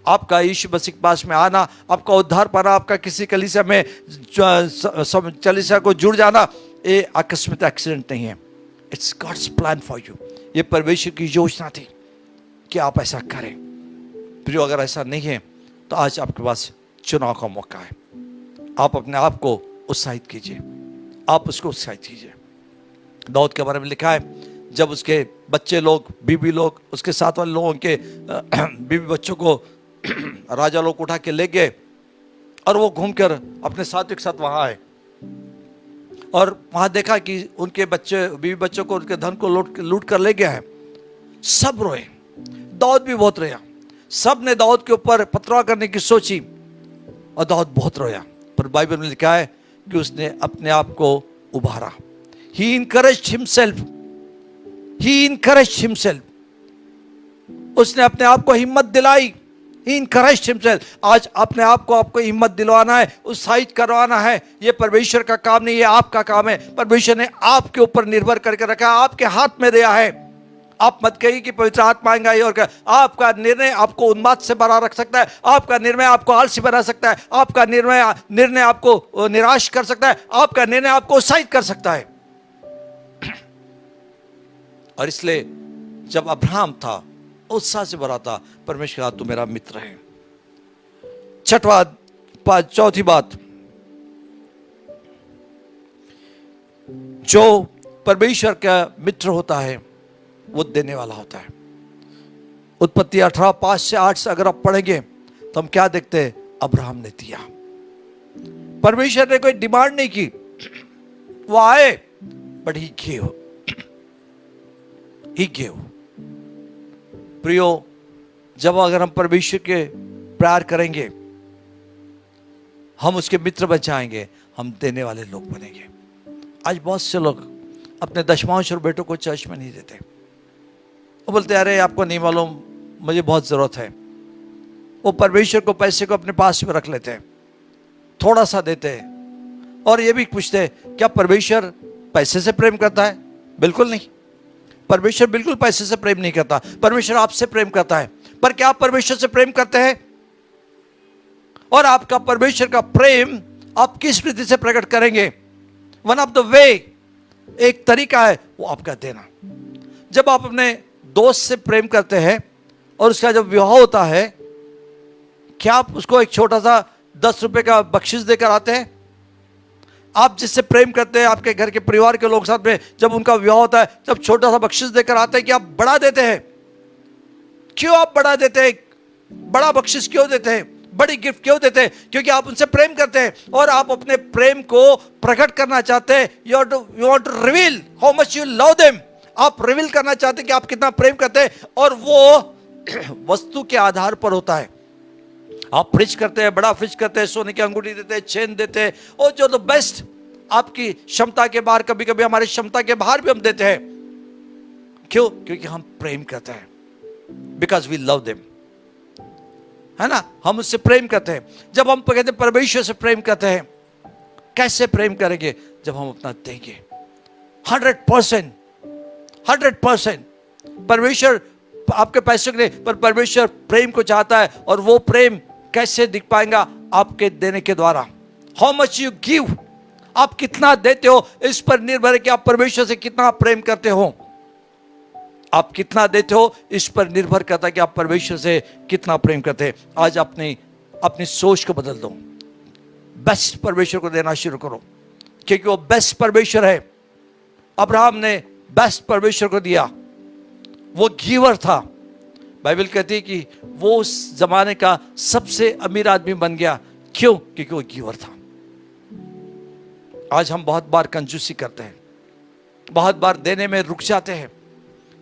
आपका यीशु मसीह के पास में आना, आपका उद्धार पाना, आपका किसी कलीसिया में कलीसिया को जुड़ जाना, ये आकस्मिक एक्सीडेंट नहीं है। It's God's plan for you. ये परमेश्वर की योजना थी कि आप ऐसा करें। प्रियो, अगर ऐसा नहीं है तो आज आपके पास चुनाव का मौका है। आप अपने आप को उत्साहित कीजिए, आप उसको उत्साहित कीजिए। दाऊद के बारे में लिखा है, जब उसके बच्चे लोग, बीबी लोग, उसके साथ वाले लोगों के बीबी बच्चों को राजा लोग उठा के ले गए और वो घूमकर अपने साथियों के साथ वहां आए और वहां देखा कि उनके बच्चे, बीवी बच्चों को, उनके धन को लूट कर ले गया है। सब रोए, दाऊद भी बहुत रोया। सब ने दाऊद के ऊपर पथराव करने की सोची और दाऊद बहुत रोया। पर बाइबल में लिखा है कि उसने अपने आप को उभारा। He encouraged himself. He encouraged himself. उसने अपने आप को हिम्मत दिलाई। He encouraged himself. आज अपने आप को आपको हिम्मत दिलवाना है, उत्साहित करवाना है। ये परमेश्वर का काम नहीं, ये आपका काम है। परमेश्वर ने आपके ऊपर निर्भर करके रखा है, आपके हाथ में दिया है। आप मत कहिए कि पवित्र आत्मा आएगा और आपका निर्णय आपको उन्माद से भरा रख सकता है, आपका निर्णय आपको आलसी बना सकता है, आपका निर्णय आपको निराश कर सकता है, आपका निर्णय आपको उत्साहित कर सकता है। और इसलिए जब अब्राहम था, उत्साह से भरा था, परमेश्वर कहा तू मेरा मित्र है। चौथी बात, जो परमेश्वर का मित्र होता है वो देने वाला होता है। उत्पत्ति 18:5-8 से अगर आप पढ़ेंगे तो हम क्या देखते हैं? अब्राहम ने दिया। परमेश्वर ने कोई डिमांड नहीं की, वो आए, बट ही गेव। प्रियो, जब अगर हम परमेश्वर के प्यार करेंगे, हम उसके मित्र बन जाएंगे, हम देने वाले लोग बनेंगे। आज बहुत से लोग अपने दशमांश और बेटों को चर्च में नहीं देते। वो बोलते अरे आपको नहीं मालूम, मुझे बहुत जरूरत है। वो परमेश्वर को, पैसे को अपने पास में रख लेते हैं, थोड़ा सा देते हैं और ये भी पूछते हैं क्या परमेश्वर पैसे से प्रेम करता है? बिल्कुल नहीं। परमेश्वर बिल्कुल पैसे से प्रेम नहीं करता। परमेश्वर आपसे प्रेम करता है। पर क्या आप परमेश्वर से प्रेम करते हैं? और आपका परमेश्वर का प्रेम आप किस विधि से प्रकट करेंगे? वन ऑफ द वे, एक तरीका है वो आपका देना। जब आप अपने दोस्त से प्रेम करते हैं और उसका जब विवाह होता है, क्या आप उसको एक छोटा सा 10 रुपए का बख्शिश देकर आते हैं? आप जिससे प्रेम करते हैं, आपके घर के परिवार के लोग साथ में जब उनका विवाह होता है, जब छोटा सा बख्शिश देकर आते हैं, कि आप बड़ा देते हैं? क्यों आप बड़ा देते हैं? बड़ा बख्शिश क्यों देते हैं? बड़ी गिफ्ट क्यों देते हैं? क्योंकि आप उनसे प्रेम करते हैं और आप अपने प्रेम को प्रकट करना चाहते हैं। You want to reveal how much you love them. आप रिवील करना चाहते हैं कि आप कितना प्रेम करते हैं, और वो वस्तु के आधार पर होता है। आप फ्रिज करते हैं, बड़ा फ्रिज करते हैं, सोने की अंगूठी देते हैं, चेन देते हैं, और जो द बेस्ट आपकी क्षमता के बाहर, कभी कभी हमारी क्षमता के बाहर भी हम देते हैं। क्यों? क्योंकि हम प्रेम करते हैं, बिकॉज वी लव देम। है ना, हम उससे प्रेम करते हैं। जब हम कहते हैं परमेश्वर से प्रेम करते हैं, कैसे प्रेम करेंगे? जब हम अपना देंगे 100%। 100% परमेश्वर आपके पैसों के लिए, पर परमेश्वर प्रेम को चाहता है। और वो प्रेम कैसे दिख पाएगा? आपके देने के द्वारा। हाउ मच यू गिव, आप कितना देते हो, इस पर निर्भर है कि आप परमेश्वर से कितना प्रेम करते हो। आप कितना देते हो, इस पर निर्भर करता है कि आप परमेश्वर से कितना प्रेम करते हैं। आज अपनी सोच को बदल दो, बेस्ट परमेश्वर को देना शुरू करो, क्योंकि वो बेस्ट परमेश्वर है। अब्राहम ने बेस्ट परमेश्वर को दिया, वो गिवर था। बाइबल कहती है कि वो उस जमाने का सबसे अमीर आदमी बन गया। क्यों? क्योंकि वो गिवर था। आज हम बहुत बार कंजूसी करते हैं, बहुत बार देने में रुक जाते हैं।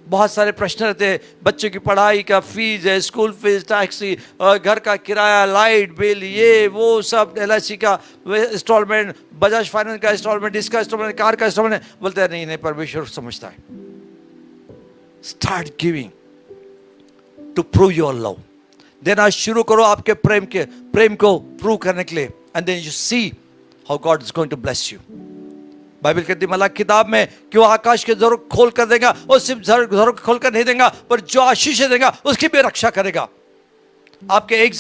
बहुत सारे प्रश्न रहते हैं, बच्चों की पढ़ाई का फीस है, स्कूल फीस, टैक्सी, घर का किराया, लाइट बिल, ये वो सब, LIC का इंस्टॉलमेंट, बजाज फाइनेंस का इंस्टॉलमेंट, इसका इंस्टॉलमेंट, कार का इंस्टॉलमेंट। बोलते हैं नहीं, परमेश्वर समझता है। Start giving to prove your love. देना शुरू करो आपके प्रेम को प्रूव करने के लिए, and then you see how God is going to bless you. Bible कहती है मलाक किताब में कि वो आकाश के जरूर खोल कर देगा, और सिर्फ जरूर खोल कर नहीं देगा, पर जो आशीष देगा उसकी भी रक्षा करेगा। आपके एक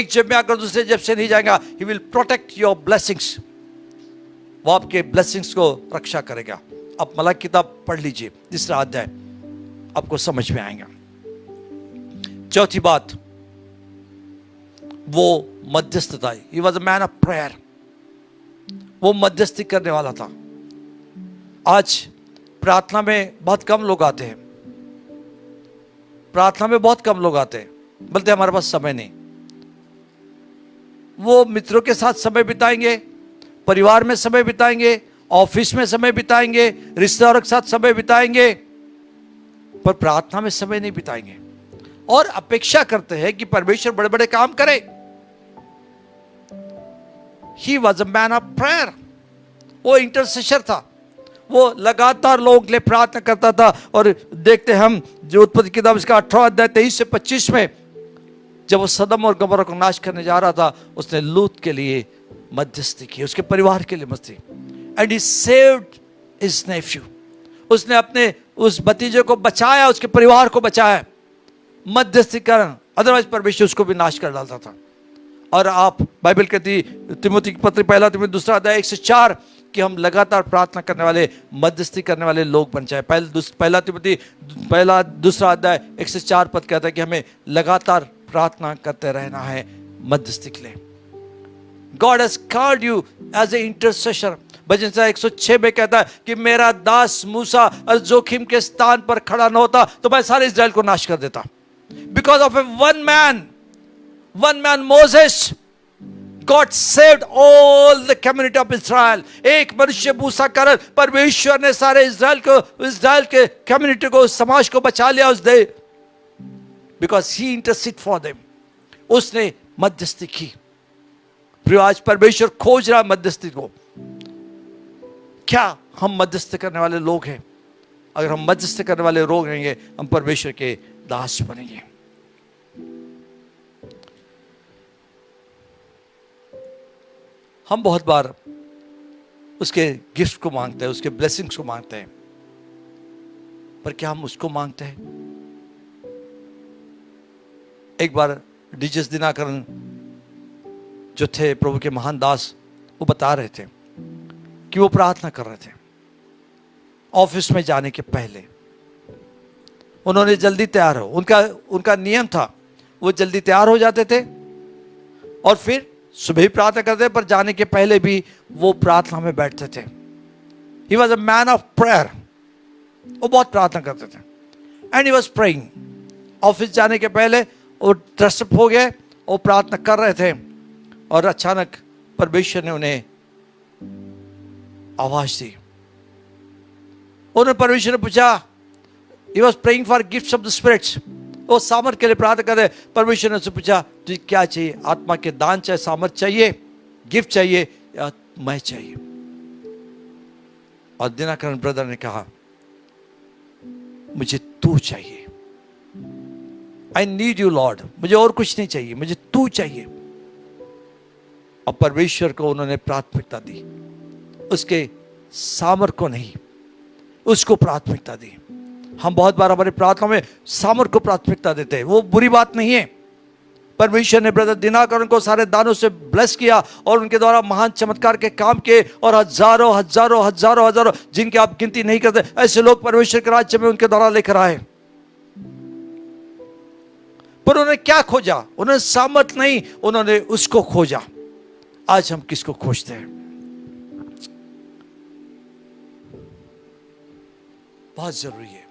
जेब में आकर दूसरे जेब से नहीं जाएगा। He will protect your blessings, वो आपके ब्लेसिंग्स को रक्षा करेगा। आप मलाक किताब पढ़ लीजिए, 3रा अध्याय, आपको समझ में आएगा। चौथी बात, वो मध्यस्थता। He was a man of prayer, वो मध्यस्थी करने वाला था। आज प्रार्थना में बहुत कम लोग आते हैं, प्रार्थना में बहुत कम लोग आते हैं, बोलते हमारे पास समय नहीं। वो मित्रों के साथ समय बिताएंगे, परिवार में समय बिताएंगे, ऑफिस में समय बिताएंगे, रिश्तेदारों के साथ समय बिताएंगे, पर प्रार्थना में समय नहीं बिताएंगे, और अपेक्षा करते हैं कि परमेश्वर बड़े बड़े काम करे। He was a man of prayer, वो इंटरसेसर था, वो लगातार लोगों के लिए प्रार्थना करता था। और देखते हम जो उत्पत्ति किताब इसका 18 अध्याय 23 से 25 में, जब वो सदम और गमोरा को नाश करने जा रहा था, उसने लूत के लिए मध्यस्थी की, उसके परिवार के लिए मध्यस्थी। And he saved his Neiphiu, उसने अपने उस भतीजे को बचाया, उसके परिवार को बचाया मध्यस्थी कर, अदरवाइज परमेश्वर उसको भी नाश कर डालता था। और आप बाइबल कहती तिमोथी की पत्री 1 तिमोथी 2 अध्याय 1 से 4 कि हम लगातार प्रार्थना करने वाले, मध्यस्थी करने वाले लोग बन जाए। 1 तिमोथी 2 अध्याय 1 से 4 पद कहता है कि हमें लगातार प्रार्थना करते रहना है मध्यस्थी के लिए। God has called you as a intercessor. भजन संहिता 106 में कहता है कि मेरा दास मूसा अगर जोखिम के स्थान पर खड़ा न होता तो मैं सारे इस्राएल को नाश कर देता। Because of A one man Moses, God saved all the community of Israel। एक मनुष्य मूसा कारण परमेश्वर ने सारे इस्राएल के कम्युनिटी को, समाज को बचा लिया उस दे, because he intercede for them, उसने मध्यस्थी की। प्रिय, आज परमेश्वर खोज रहा मध्यस्थी को। क्या हम मध्यस्थी करने वाले लोग हैं? अगर हम मध्यस्थी करने वाले लोग रहेंगे, हम परमेश्वर के दास बनेंगे। हम बहुत बार उसके गिफ्ट को मांगते हैं, उसके ब्लेसिंग्स को मांगते हैं, पर क्या हम उसको मांगते हैं? एक बार डीजेस दिनाकरण जो थे प्रभु के महान दास, वो बता रहे थे कि वो प्रार्थना कर रहे थे ऑफिस में जाने के पहले। उन्होंने जल्दी तैयार हो, उनका नियम था, वो जल्दी तैयार हो जाते थे और फिर सुबह ही प्रार्थना करते, पर जाने के पहले भी वो प्रार्थना में बैठते थे। He was a man of prayer, वो बहुत प्रार्थना करते थे। And he was praying। Office जाने के पहले वो ड्रेसअप हो गए, वो प्रार्थना कर रहे थे, और अचानक परमेश्वर ने उन्हें आवाज दी। उन्होंने परमेश्वर ने पूछा, He was praying for gifts of the spirits, वो सामर्थ के लिए प्रार्थना कर रहे। परमेश्वर ने उससे पूछा, तुझे क्या चाहिए? आत्मा के दान चाहिए, सामर्थ चाहिए, गिफ्ट चाहिए, या मैं चाहिए? और दिनाकरण ब्रदर ने कहा, मुझे तू चाहिए। आई नीड यू लॉर्ड, मुझे और कुछ नहीं चाहिए, मुझे तू चाहिए। और परमेश्वर को उन्होंने प्राथमिकता दी, उसके सामर्थ को नहीं, उसको प्राथमिकता दी। हम बहुत बार हमारी प्रार्थना में सामर्थ को प्राथमिकता देते हैं, वो बुरी बात नहीं है। परमेश्वर ने ब्रदर दिनाकर को सारे दानों से ब्लेस किया और उनके द्वारा महान चमत्कार के काम किए, और हजारों हजारों हजारों हजारों जिनकी आप गिनती नहीं करते ऐसे लोग परमेश्वर के राज्य में उनके द्वारा लेकर आए। पर उन्होंने क्या खोजा? उन्होंने सामर्थ नहीं, उन्होंने उसको खोजा। आज हम किसको खोजते हैं? बहुत जरूरी है।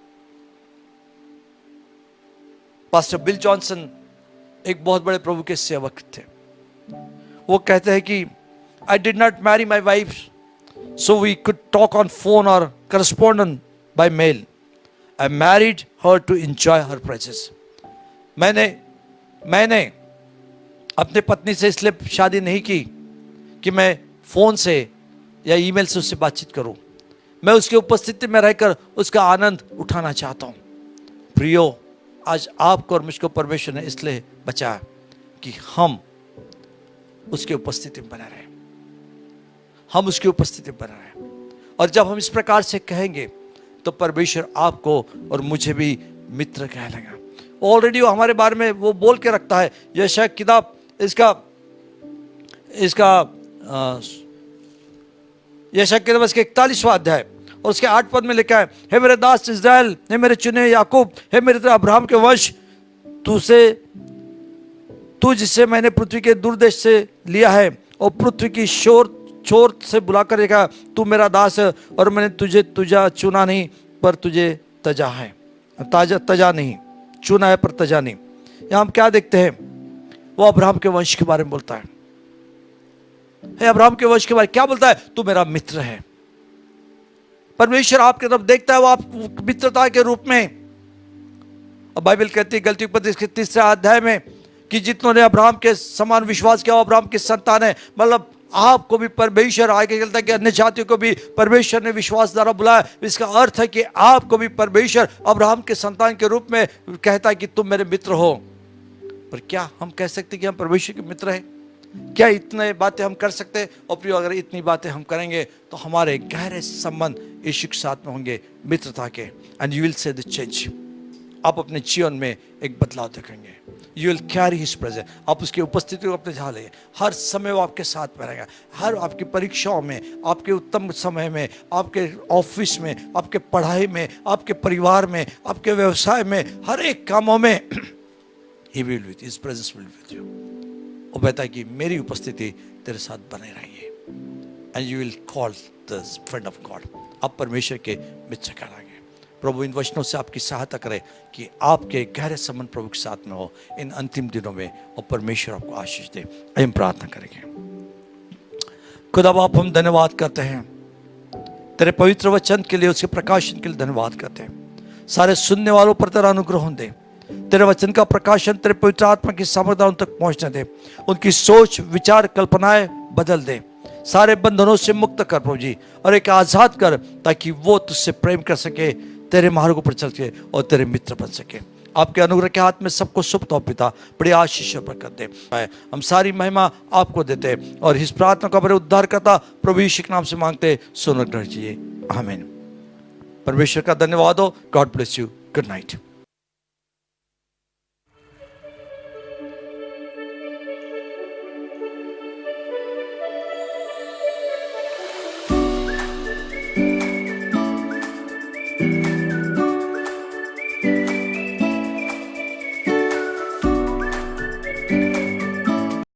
पास्टर बिल जॉनसन एक बहुत बड़े प्रभु के सेवक थे। वो कहते हैं कि I did not marry my wife so we could talk on phone और correspond by mail. I married her to enjoy her presence. मैंने अपने पत्नी से इसलिए शादी नहीं की कि मैं फोन से या ईमेल से उससे बातचीत करूं, मैं उसकी उपस्थिति में रहकर उसका आनंद उठाना चाहता हूं। प्रियो, आज आपको और मुझको परमेश्वर ने इसलिए बचाया कि हम उसकी उपस्थिति में बने रहें, हम उसकी उपस्थिति में बने रहें। और जब हम इस प्रकार से कहेंगे तो परमेश्वर आपको और मुझे भी मित्र कह लेगा। ऑलरेडी वो हमारे बारे में वो बोल के रखता है। यशायाह किताब इसका यशायाह किताब इसके 41वां अध्याय और उसके 8 पद में लिखा है, हे मेरे दास इस्राएल, हे मेरे चुने याकूब, हे मेरे तरह अब्राहम के वंश, तू जिसे मैंने पृथ्वी के दूर देश से लिया है और पृथ्वी की छोर से बुलाकर देखा, तू मेरा दास है और मैंने तुझे चुना नहीं पर तुझे तजा है। तजा नहीं, चुना है पर तजा नहीं। यहां हम क्या देखते हैं? वो अब्राहम के वंश के बारे में बोलता है। अब्राहम के वंश के बारे में क्या बोलता है? तू मेरा मित्र है। परमेश्वर आपकी तरफ देखता है, वो आप मित्रता के रूप में। और बाइबल कहती है गलती पर इसके 3 अध्याय में कि जितनों ने अब्राहम के समान विश्वास किया वो अब्राहम की संतान है। मतलब आपको भी परमेश्वर आगे चलता है कि अन्य जातियों को भी परमेश्वर ने विश्वास द्वारा बुलाया। इसका अर्थ है कि आपको भी परमेश्वर अब्राहम के संतान के रूप में कहता है कि तुम मेरे मित्र हो। पर क्या हम कह सकते कि हम परमेश्वर के मित्र हैं? क्या इतने बातें हम कर सकते हैं? और प्रियो, अगर इतनी बातें हम करेंगे तो हमारे गहरे संबंध यीशु के साथ में होंगे, मित्रता के। And you will see the change. आप अपने जीवन में एक बदलाव देखेंगे। You will carry his presence. आप उसकी उपस्थिति को अपने झालेंगे। हर समय वो आपके साथ में रहेगा। हर आपकी परीक्षाओं में, आपके उत्तम समय में, आपके ऑफिस में, आपके पढ़ाई में, आपके परिवार में, आपके व्यवसाय में, हर एक कामों में he will with his presence will with you. वो कहता है कि मेरी उपस्थिति तेरे साथ बने रही है। And you will call the friend of God. आप परमेश्वर के मित्र कहलाएंगे। प्रभु इन वचनों से आपकी सहायता करे कि आपके गहरे संबंध प्रभु के साथ में हो इन अंतिम दिनों में, और परमेश्वर आपको आशीष दे। हम प्रार्थना करेंगे। खुदा बाप, हम धन्यवाद करते हैं तेरे पवित्र वचन के लिए, उसके प्रकाशन के लिए धन्यवाद करते हैं। सारे सुनने वालों पर तेरा अनुग्रह दे। तेरे वचन का प्रकाशन तेरे पवित्र आत्मा की सामर्थ्य उन तक पहुंचने दे। उनकी सोच, विचार, कल्पनाएं बदल दे। सारे बंधनों से मुक्त कर प्रभु जी, और एक आजाद कर, ताकि वो तुझसे प्रेम कर सके, तेरे मार्गों पर चल सके और तेरे मित्र बन सके। आपके अनुग्रह के हाथ में सबको सौंपता हूं पिता, बड़ी आशीष बरकत दे। हम सारी महिमा आपको देते हैं और इस प्रार्थना का बड़े उद्धार करता प्रभु यीशु के नाम से मांगते, सुन ग्रहण कीजिए। आमीन। परमेश्वर का धन्यवाद हो। God bless you. Good night.